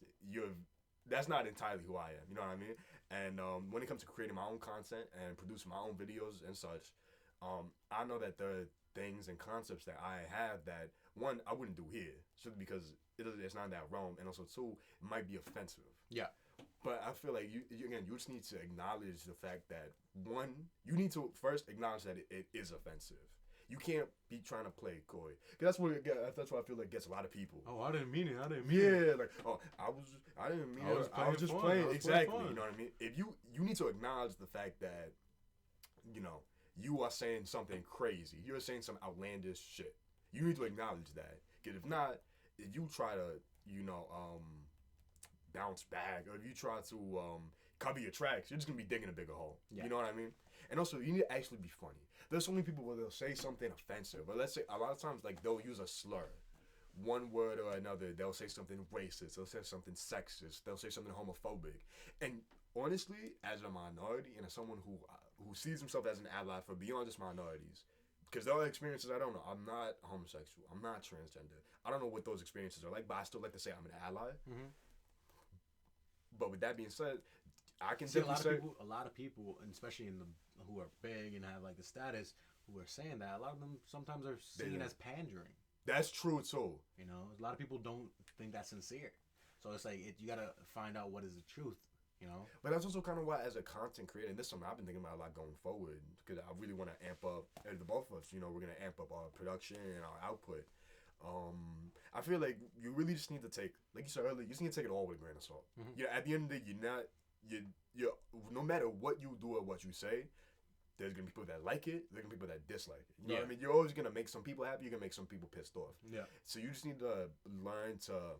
that's not entirely who I am. You know what I mean? And when it comes to creating my own content and producing my own videos and such, I know that there are things and concepts that I have that, one, I wouldn't do here, simply because it's not in that realm, and also 2, it might be offensive. yeah. But I feel like you just need to acknowledge the fact that, one, you need to first acknowledge that it is offensive. You can't be trying to play coy. That's what I feel like gets a lot of people. Oh, I didn't mean it. I didn't mean it. Yeah, like, I didn't mean it. I was just fun. playing. I was Exactly. playing fun. You know what I mean? If you need to acknowledge the fact that, you are saying something crazy. You're saying some outlandish shit. You need to acknowledge that. Because if not, if you try to, bounce back, or if you try to cover your tracks, you're just gonna be digging a bigger hole. Yeah. You know what I mean? And also, you need to actually be funny. There's so many people where they'll say something offensive, but let's say a lot of times, like, they'll use a slur, one word or another. They'll say something racist. They'll say something sexist. They'll say something homophobic. And honestly, as a minority and as someone who sees himself as an ally for beyond just minorities, because there are experiences I don't know. I'm not homosexual. I'm not transgender. I don't know what those experiences are like, but I still like to say I'm an ally. But with that being said, I can See, definitely say a lot of people, and especially who are big and have like the status, who are saying that, a lot of them sometimes are seen as pandering. that's true too. A lot of people don't think that's sincere. So it's like you gotta find out what is the truth. But that's also kind of why, as a content creator, and this is something I've been thinking about a lot going forward, because I really want to amp up, the both of us, we're going to amp up our production and our output. I feel like you really just need to take, like you said earlier, you just need to take it all with a grain of salt. At the end of the day, you're no matter what you do or what you say, there's going to be people that like it, there's going to be people that dislike it. You know what I mean? You're always going to make some people happy, you're going to make some people pissed off. Yeah. So you just need to learn to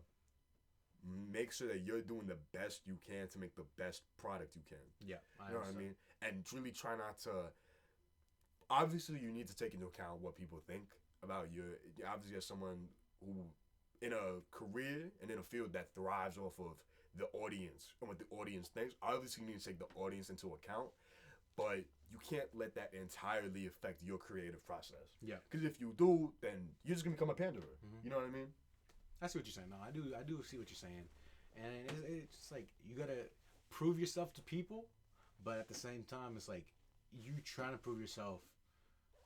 make sure that you're doing the best you can to make the best product you can. Yeah, You know what I mean? And really try not to. Obviously, you need to take into account what people think about you. Obviously, as someone who, in a career and in a field that thrives off of the audience and what the audience thinks, obviously, you need to take the audience into account. But you can't let that entirely affect your creative process. Yeah. Because if you do, then you're just gonna become a panderer. You know what I mean? I see what you're saying. No, I do see what you're saying, and it's just like you gotta prove yourself to people, but at the same time, it's like you trying to prove yourself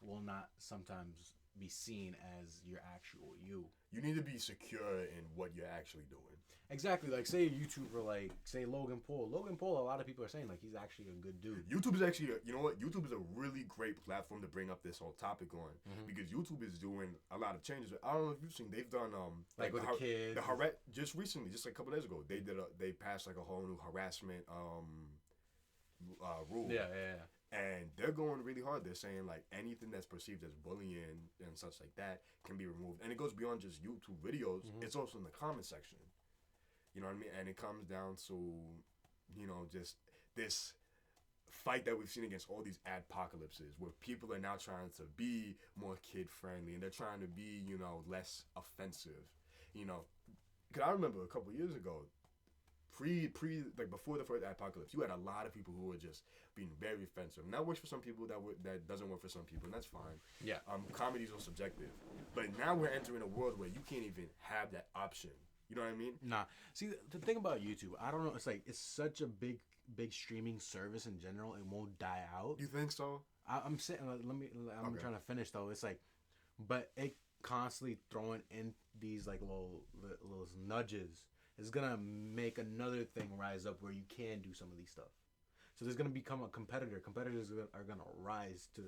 will not sometimes be seen as your actual you. You need to be secure in what you're actually doing. Exactly. Like, say a YouTuber, like, say Logan Paul. Logan Paul, a lot of people are saying, like, he's actually a good dude. YouTube is actually, you know what? YouTube is a really great platform to bring up this whole topic on because YouTube is doing a lot of changes. I don't know if you've seen, they've done, like with the kids. Just recently, just like a couple days ago, they passed like a whole new harassment rule. Yeah. And they're going really hard. They're saying like anything that's perceived as bullying and such like that can be removed. And it goes beyond just YouTube videos. It's also in the comment section. You know what I mean? And it comes down to, you know, just this fight that we've seen against all these adpocalypses where people are now trying to be more kid friendly and they're trying to be, you know, less offensive. You know, because I remember a couple years ago, like before the first apocalypse, you had a lot of people who were just being very offensive. And that works for some people, that doesn't work for some people, and that's fine. Yeah. Comedy's all subjective. But now we're entering a world where you can't even have that option. You know what I mean? Nah. See, the thing about YouTube, I don't know. It's like it's such a big streaming service in general. It won't die out. You think so? I'm saying. I'm trying to finish though. It's like, but it constantly throwing in these like little nudges is gonna make another thing rise up where you can do some of these stuff. So there's gonna become a competitor. Competitors are gonna rise to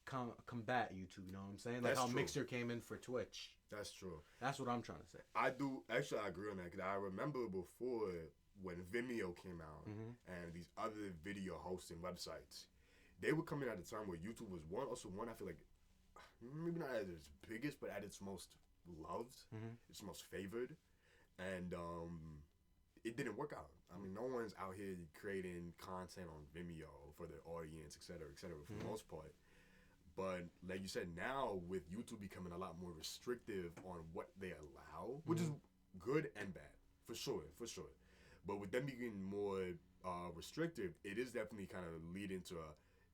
combat YouTube. You know what I'm saying? Like That's how true. Mixer came in for Twitch. That's true. That's what I'm trying to say. I agree on that because I remember before when Vimeo came out and these other video hosting websites, they were coming at a time where YouTube was one I feel like maybe not at its biggest, but at its most loved, its most favored, and it didn't work out. I mean, no one's out here creating content on Vimeo for their audience, et cetera, for the most part. But like you said, now with YouTube becoming a lot more restrictive on what they allow, which is good and bad, for sure. But with them being more restrictive, it is definitely kind of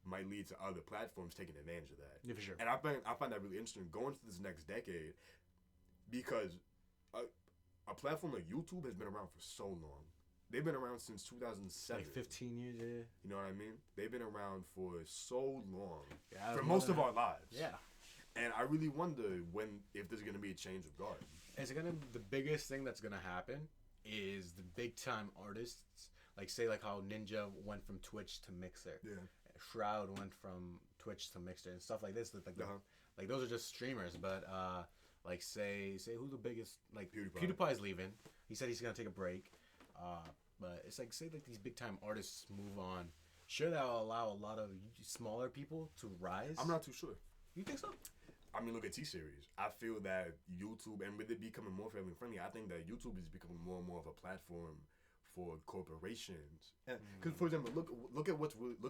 might lead to other platforms taking advantage of that. Yeah, for sure. And I find that really interesting going into this next decade because a platform like YouTube has been around for so long. They've been around since 2007. Like 15 years, yeah. You know what I mean? They've been around for so long. Yeah, for most of our lives. Yeah. And I really wonder if there's going to be a change of guard. The biggest thing that's gonna happen is the big time artists, like say like how Ninja went from Twitch to Mixer. Yeah. Shroud went from Twitch to Mixer and stuff like this. Like those are just streamers, but like say who's the biggest, like PewDiePie's leaving. He said he's gonna take a break. But it's like say like these big time artists move on. Sure, that will allow a lot of smaller people to rise. I'm not too sure. You think so? I mean, look at T-Series. I feel that YouTube, and with it becoming more family friendly, I think that YouTube is becoming more and more of a platform for corporations. Because, for example, look at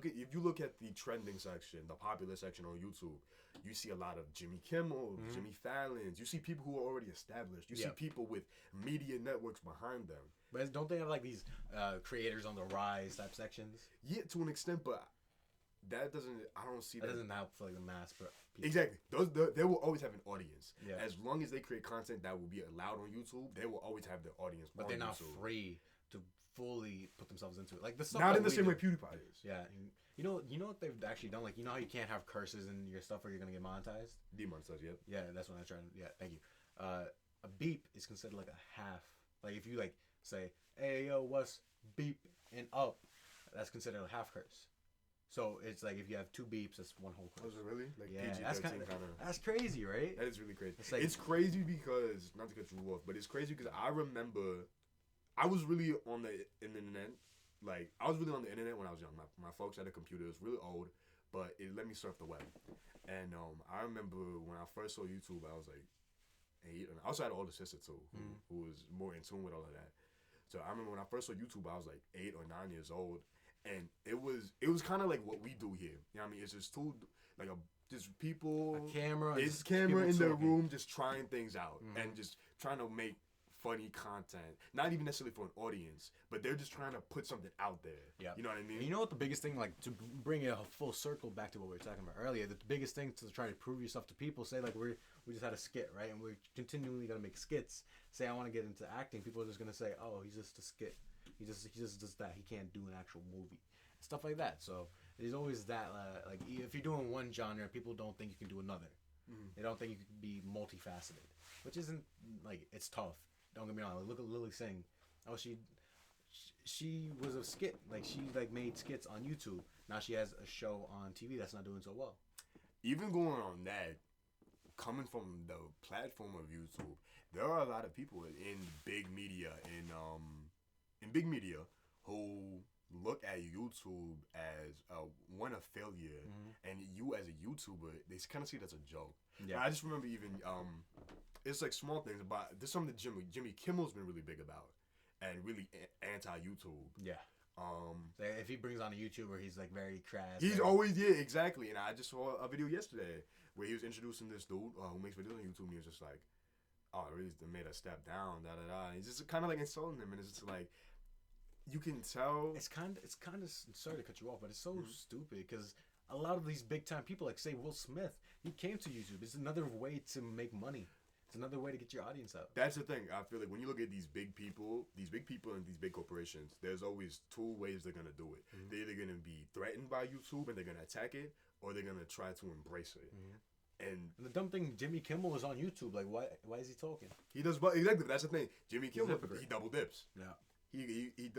if you look at the trending section, the popular section on YouTube, you see a lot of Jimmy Kimmel, Jimmy Fallon's. You see people who are already established. You see people with media networks behind them. But don't they have like these creators on the rise type sections? Yeah, to an extent, but that doesn't. I don't see that. That doesn't help for like the mass people. Exactly. They will always have an audience. Yeah. As long as they create content that will be allowed on YouTube, they will always have their audience. But on they're not YouTube. free to fully put themselves into it. Like the stuff Not that in the we same do. way PewDiePie is. Yeah. You know what they've actually done? Like, you know how you can't have curses in your stuff or you're gonna get monetized? Demonetized, yep. Yeah, that's what I'm trying to. Yeah, thank you. A beep is considered like a half. Like if you like say, "Hey yo, what's beep and up?" That's considered a half curse. So it's like if you have two beeps, that's one whole curse. Was it really? Like Yeah, PG-13 that's kind of that's crazy, right? That is really crazy. It's like- It's crazy because, not to cut you off, but it's crazy because I remember I was really on the internet. Like, I was really on the internet when I was young. My folks had a computer. It was really old, but it let me surf the web. And I remember when I first saw YouTube, I was like 8. And I also had an older sister, too, who was more in tune with all of that. So I remember when I first saw YouTube, I was like 8 or 9 years old, and it was kind of like what we do here. You know what I mean? It's just just people, A camera. and it's just camera people in their talking. room, just trying things out Mhm. and just trying to make funny content. Not even necessarily for an audience, but they're just trying to put something out there. Yeah. You know what I mean? And you know what the biggest thing, like to bring it a full circle back to what we were talking about earlier, the biggest thing to try to prove yourself to people, say like we just had a skit, right? And we're continually gonna make skits. Say I want to get into acting, people are just gonna say, oh, he's just a skit. He just does that. He can't do an actual movie, stuff like that. So there's always that, like if you're doing one genre, people don't think you can do another. They don't think you can be multifaceted, which isn't like it's tough. Don't get me wrong. Like, look at Lily Singh. Oh, she was a skit. Like she like made skits on YouTube. Now she has a show on TV that's not doing so well. Even going on that, coming from the platform of YouTube, there are a lot of people in big media in big media who look at YouTube as a failure, and you as a YouTuber, they kind of see it as a joke. Yeah. I just remember even it's like small things about there's something that Jimmy Kimmel's been really big about, and really anti YouTube. Yeah. So if he brings on a YouTuber, he's like very crass. He's very- always exactly. And I just saw a video yesterday where he was introducing this dude who makes videos on YouTube, and he was just like, "Oh, it really made a step down." Da da da. And he's just kind of like insulting him, and it's just like you can tell. It's kind of sorry to cut you off, but it's so stupid because a lot of these big time people, like say Will Smith, he came to YouTube. It's another way to make money. It's another way to get your audience out. That's the thing. I feel like when you look at these big people and these big corporations, there's always two ways they're gonna do it. They're either gonna be threatened by YouTube and they're gonna attack it, or they're gonna try to embrace it. And And the dumb thing, Jimmy Kimmel is on YouTube. Like, why is he talking? he does, but exactly that's the thing. Jimmy a Kimmel, hypocrite. he double dips. Yeah. He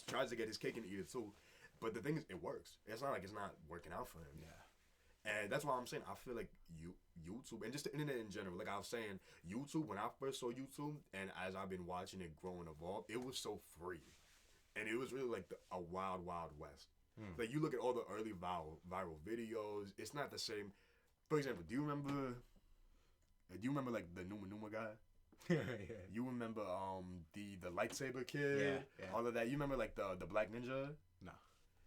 tries to get his cake and eat it too. But the thing is, it works. It's not like it's not working out for him. Yeah. And that's why I'm saying I feel like YouTube and just the internet in general. Like I was saying, YouTube, when I first saw YouTube and as I've been watching it grow and evolve, it was so free. And it was really like a wild, wild west. Like you look at all the early viral videos, it's not the same. For example, do you remember like the Numa guy? Yeah. You remember the lightsaber kid? Yeah. All of that. You remember like the Black Ninja? No.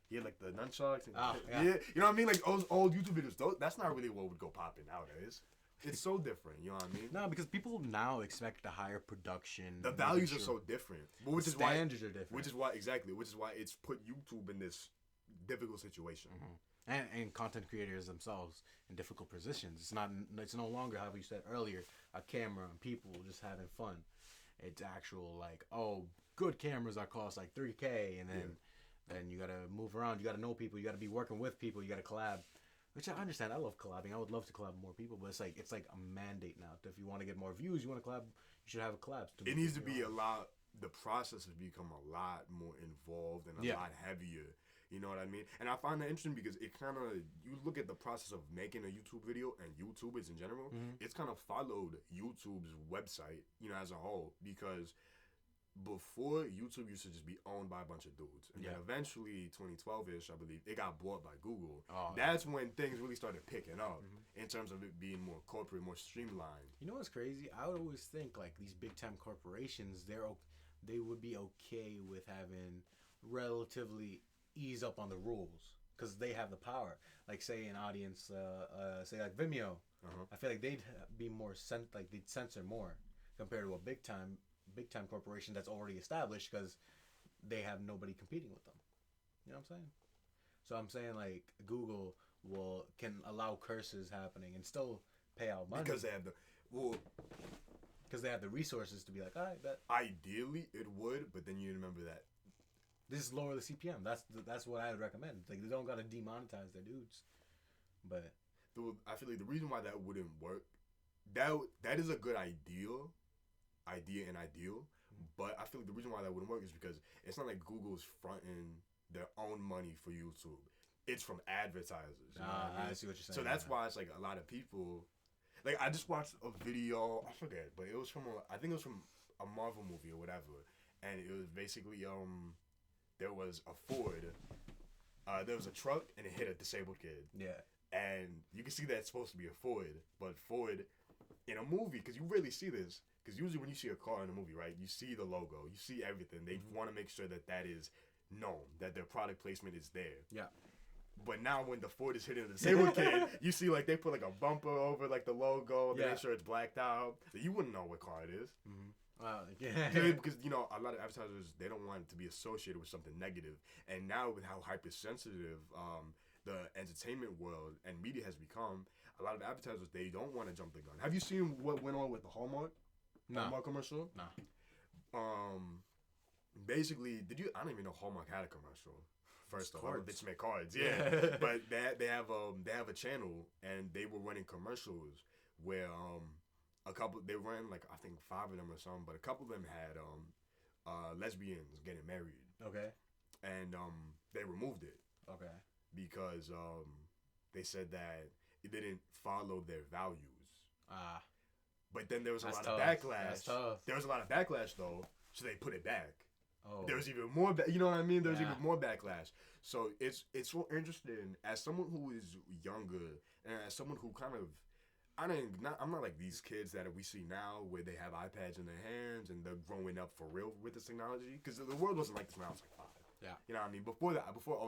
He had like the nunchucks. And Yeah. You know what I mean? Like those old YouTube videos. That's not really what would go popping nowadays. It's so different. You know what I mean? No, because people now expect a higher production. The values are so different. But which is why standards are different. Which is why it's put YouTube in this difficult situation. and content creators themselves in difficult positions. It's no longer, how you said earlier, a camera and people just having fun. It's actual like, oh, good cameras that cost like $3K, and then you gotta move around. You gotta know people. You gotta be working with people. You gotta collab, which I understand. I love collabing. I would love to collab with more people, but it's like a mandate now. If you want to get more views, you want to collab, you should have a collab. It needs to be a lot. The process has become a lot more involved and a lot heavier. You know what I mean? And I find that interesting because it kind of, you look at the process of making a YouTube video and YouTubers in general, it's kind of followed YouTube's website, you know, as a whole. Because before, YouTube used to just be owned by a bunch of dudes. And then eventually, 2012-ish, I believe, it got bought by Google. That's when things really started picking up in terms of it being more corporate, more streamlined. You know what's crazy? I would always think like these big time corporations, they would be okay with having relatively ease up on the rules because they have the power. Like say an audience, say like Vimeo, I feel like they'd be more they'd censor more compared to a big time corporation that's already established because they have nobody competing with them. You know what I'm saying? So I'm saying like Google can allow curses happening and still pay out money Because they have they have the resources to be like, all right, bet. Ideally, it would, but then you remember that This is lower the CPM. That's what I would recommend. Like they don't gotta demonetize their dudes, but I feel like the reason why that wouldn't work, that is a good idea, but I feel like the reason why that wouldn't work is because it's not like Google's fronting their own money for YouTube. It's from advertisers. You know what I mean? I see what you're saying. So that's why it's like a lot of people, like I just watched a video, I forget, but it was from I think it was from a Marvel movie or whatever, and it was basically there was a Ford, there was a truck and it hit a disabled kid. Yeah. And you can see that it's supposed to be a Ford, but Ford in a movie, because you really see this. Because usually when you see a car in a movie, right, you see the logo, you see everything. They want to make sure that that is known, that their product placement is there. Yeah. But now when the Ford is hitting the disabled kid, you see like they put like a bumper over like the logo, they Yeah. make sure it's blacked out. You wouldn't know what car it is. Yeah. Because you know a lot of advertisers, they don't want it to be associated with something negative. And now with how hypersensitive the entertainment world and media has become, a lot of advertisers, they don't want to jump the gun. Have you seen what went on with the Hallmark commercial? No. Basically, I don't even know Hallmark had a commercial. First off, Cards. they just make cards, yeah. But they have a channel, and they were running commercials where they ran like I think 5 of them or something, but a couple of them had lesbians getting married, Okay. and they removed it Okay. because they said that it didn't follow their values. Ah. But then there was a That's lot of tough. backlash. That's tough. There was a lot of backlash though, so they put it back. Oh. There was even more, you know what I mean? There was Yeah. even more backlash. So it's so interesting as someone who is younger and as someone who kind of, I'm not like these kids that we see now where they have iPads in their hands and they're growing up for real with this technology. Because the world wasn't like this when I was like 5. Yeah. You know what I mean? Before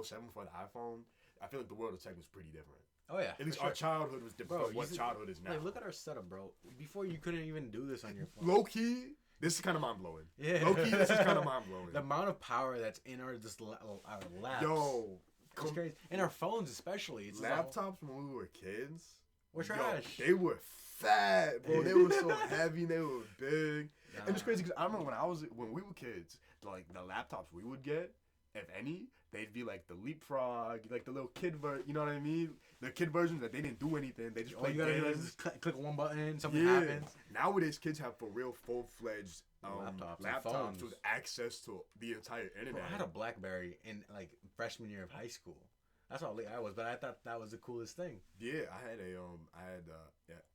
07, before the iPhone, I feel like the world of tech was pretty different. Oh yeah. At least for our sure. childhood was different from you what see- childhood is now. Like, look at our setup, bro. Before you couldn't even do this on your phone. Low key, this is kind of mind blowing. Yeah. Low key, this is kind of mind blowing. The amount of power that's in our our laps. Yo, It's crazy. And our phones especially. It's just all- laptops when we were kids We're yo, trash. they were fat, bro. They were so heavy. They were big. And it's crazy because I remember when we were kids, like the laptops we would get, if any, they'd be like the Leapfrog, like the little kid version. You know what I mean? The kid versions that they didn't do anything. They just All played you gotta do is games. just click one button, something Yeah. happens. Nowadays, kids have for real full-fledged Laptops and laptops phones. with access to the entire Bro, internet. I had a BlackBerry in like freshman year of high school. That's how late I was, but I thought that was the coolest thing. Yeah, I had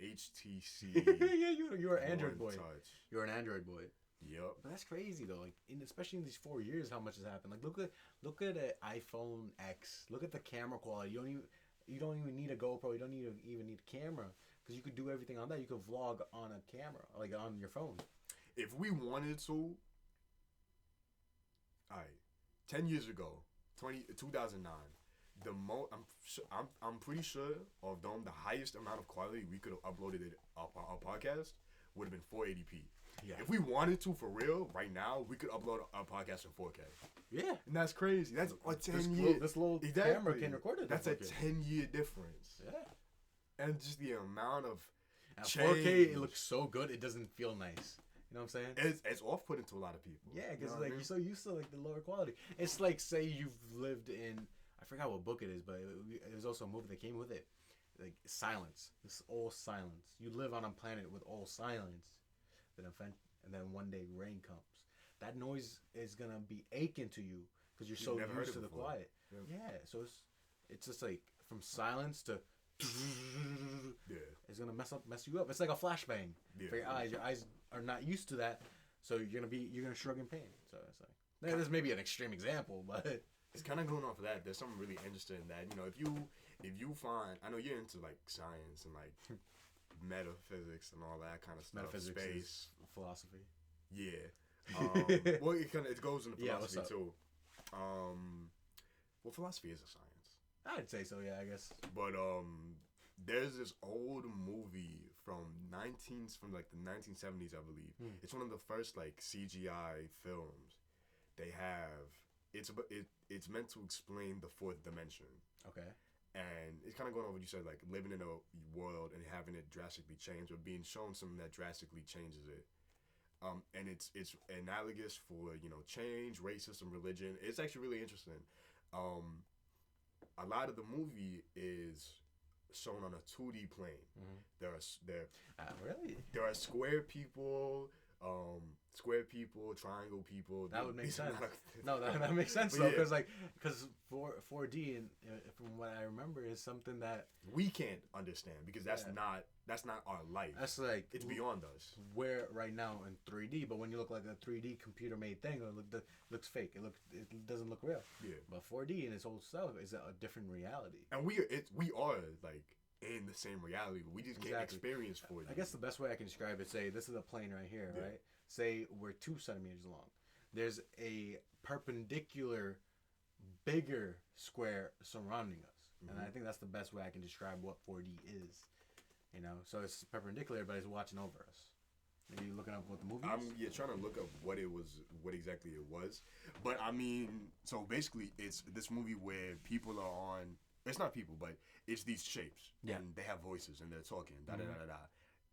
HTC. Yeah, you were an Android boy. One Touch. You were an Android boy. Yep. But that's crazy though. Like, especially in these 4 years, how much has happened. Like, look at an iPhone X. Look at the camera quality. You don't even need a GoPro. You don't even need a camera because you could do everything on that. You could vlog on a camera, like on your phone. If we wanted to, alright, 10 years ago, 2009, I'm pretty sure of them, the highest amount of quality we could have uploaded it up on our podcast would have been 480p. Yeah. If we wanted to, for real, right now, we could upload our podcast in 4K. Yeah. And that's crazy. That's a 10-year. This little camera can record it. That's in a 4K. 10-year difference. Yeah. And just the amount of At change. 4K, it looks so good. It doesn't feel nice. You know what I'm saying? It's off-putting to a lot of people. Yeah, You because know what I like mean? you're so used to like the lower quality. It's like say you've lived in I forgot what book it is, but it was also a movie that came with it, like silence. This all silence. You live on a planet with all silence, and then one day rain comes. That noise is gonna be aching to you because you're so never heard used it to the before. quiet. Yeah. Yeah, so it's just like from silence to. Yeah. It's gonna mess you up. It's like a flashbang Yeah. for your eyes. Your eyes are not used to that, so you're gonna shrug in pain. So it's like this may be an extreme example, but It's kind of going off of that. There's something really interesting that, you know, if you find, I know you're into like science and like metaphysics and all that kind of stuff. metaphysics Space. is philosophy. Yeah. Well, it goes into Yeah, what's philosophy up? too. Well, philosophy is a science. I'd say so. Yeah, I guess. But there's this old movie from the 1970s, I believe. It's one of the first like CGI films they have. It's meant to explain the fourth dimension. Okay. And it's kind of going over what you said, like living in a world and having it drastically change, or being shown something that drastically changes it. And it's analogous for, you know, change, racism, religion. It's actually really interesting. A lot of the movie is shown on a 2D plane. Really? There are square people, triangle people. That would make These are sense. not- No, that makes sense But though, yeah. because 4D and from what I remember is something that we can't understand because that's Yeah. not our life. that's like It's beyond us. We're right now in 3D, but when you look like a 3D computer made thing, looks fake. It doesn't look real. Yeah. But 4D in its old self is a different reality. And we are like in the same reality, but we just can't Exactly. experience 4D. I guess the best way I can describe it, say this is a plane right here, Yeah. right? Say we're 2 centimeters long. There's a perpendicular, bigger square surrounding us, and I think that's the best way I can describe what 4D is. You know, so it's perpendicular, but it's watching over us. Are you looking up what the movie is? trying to look up what exactly it was. But I mean, so basically, it's this movie where people are on. It's not people, but it's these shapes, and they have voices, and they're talking. Da da da da.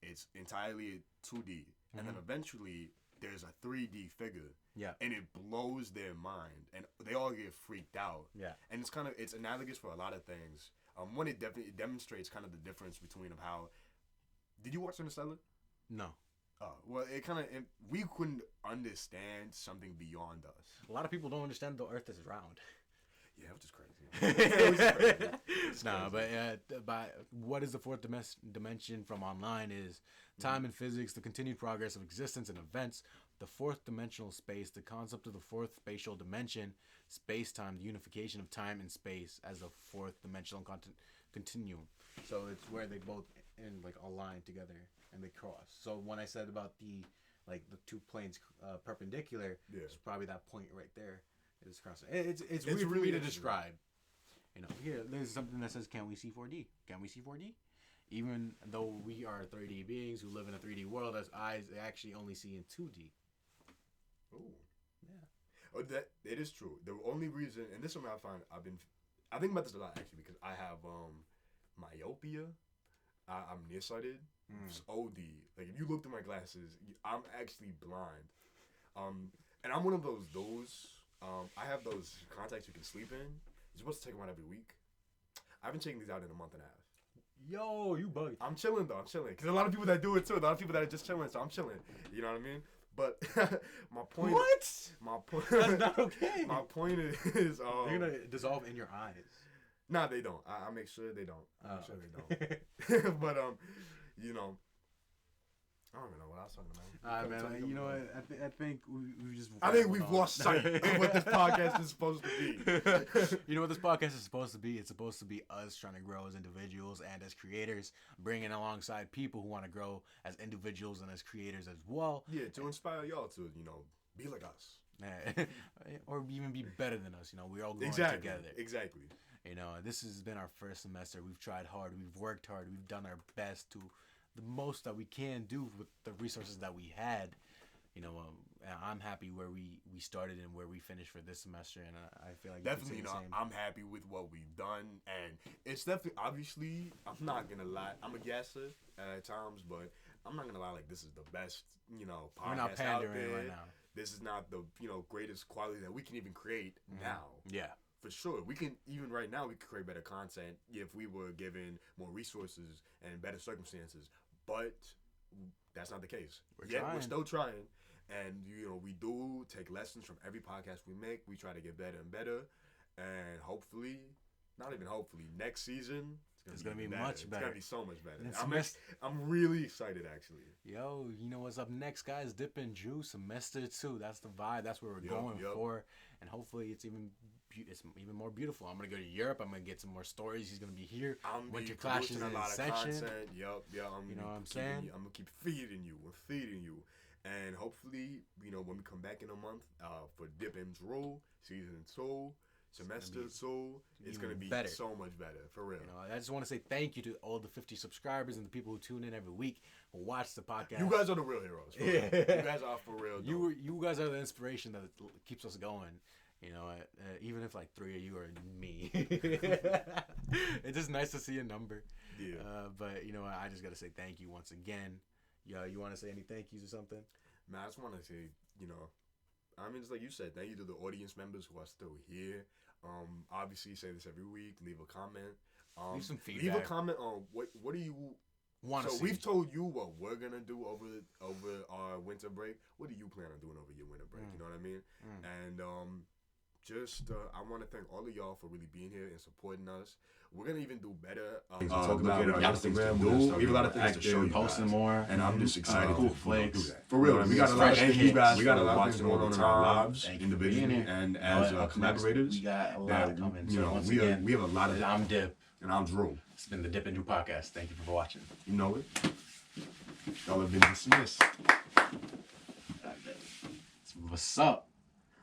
It's entirely 2D, and then eventually there's a 3D figure. Yeah. And it blows their mind, and they all get freaked out. Yeah. And it's analogous for a lot of things. One, it definitely demonstrates kind of the difference between of how. Did you watch Interstellar? No. Well, we couldn't understand something beyond us. A lot of people don't understand the Earth is round. Yeah, which is crazy. Nah, but what is the fourth dimension from online is time and physics, the continued progress of existence and events, the fourth dimensional space, the concept of the fourth spatial dimension, space-time, the unification of time and space as a fourth dimensional continuum. So it's where they both align together and they cross. So when I said about the 2 planes perpendicular, it's probably that point right there. It's crossing. It's weird for me to describe. You know, here there's something that says, "Can we see 4D? Can we see 4D?" Even though we are 3D beings who live in a 3D world, as eyes they actually only see in 2D. Oh, yeah. Oh, that it is true. The only reason, and this is something I think about this a lot actually, because I have myopia. I'm nearsighted. It's OD. Like if you look through my glasses, I'm actually blind. And I'm one of those. I have those contacts you can sleep in. You're supposed to take them out every week. I haven't taken these out in a month and a half. Yo, you bug. I'm chilling though. I'm chilling because a lot of people that do it too. A lot of people that are just chilling. So I'm chilling. You know what I mean? But my point. What? My point. That's not okay. My point is. They're gonna dissolve in your eyes. Nah, they don't. I make sure they don't. I make sure they don't. But you know, I don't even know what I was talking about. Man, you know what? I think we just. I think we've lost sight of what this podcast is supposed to be. You know what this podcast is supposed to be? It's supposed to be us trying to grow as individuals and as creators, bringing alongside people who want to grow as individuals and as creators as well. Yeah, to inspire y'all to, be like us. Or even be better than us. You know, we're all growing together. Exactly. You know, this has been our first semester. We've tried hard. We've worked hard. We've done our best to the most that we can do with the resources that we had. You know, I'm happy where we started and where we finished for this semester, and I feel like definitely, you can say the same. I'm happy with what we've done, and it's definitely, obviously, I'm not gonna lie, I'm a gasser at times, but I'm not gonna lie, like this is the best, podcast We're not pandering out there. right now. This is not the greatest quality that we can even create now. Yeah. For sure. We can, even right now, we could create better content if we were given more resources and better circumstances. But that's not the case. We're still trying. And, we do take lessons from every podcast we make. We try to get better and better. And hopefully, not even hopefully, next season, it's going to be much better. It's going to be so much better. I'm really excited, actually. Yo, you know what's up next, guys? Dip and Juice, semester 2. That's the vibe. That's where we're going for. And hopefully it's even more beautiful. I'm gonna go to Europe. I'm gonna get some more stories. He's gonna be here. Winter clashes in section. Yup. You know what I'm saying? I'm gonna keep feeding you. And hopefully, when we come back in a month for Dip and Drew season 2, semester 2, it's gonna be better. So much better, for real. I just want to say thank you to all the 50 subscribers and the people who tune in every week who watch the podcast. You guys are the real heroes. For real. You guys are for real. You guys are the inspiration that keeps us going. Even if 3 of you are me, it's just nice to see a number. Yeah. But I just gotta say thank you once again. Yo, you want to say any thank yous or something? Man, I just want to say, it's like you said, thank you to the audience members who are still here. Obviously, say this every week. Leave a comment. Leave some feedback. Leave a comment on what do you want to see. So we've told you what we're gonna do over our winter break. What do you plan on doing over your winter break? You know what I mean? And I want to thank all of y'all for really being here and supporting us. We're gonna even do better. Talk about our Instagram. We have a lot of things to show you, posting more, and I'm just excited. Cool flicks. For real, we got a lot of things. You guys, we got a lot of things going on in our lives individually and as collaborators. We got a lot coming. We have a lot of. I'm Dip. And I'm Drew. It's been the Dip and Drew podcast. Thank you for watching. You know it. Y'all have been dismissed. What's up?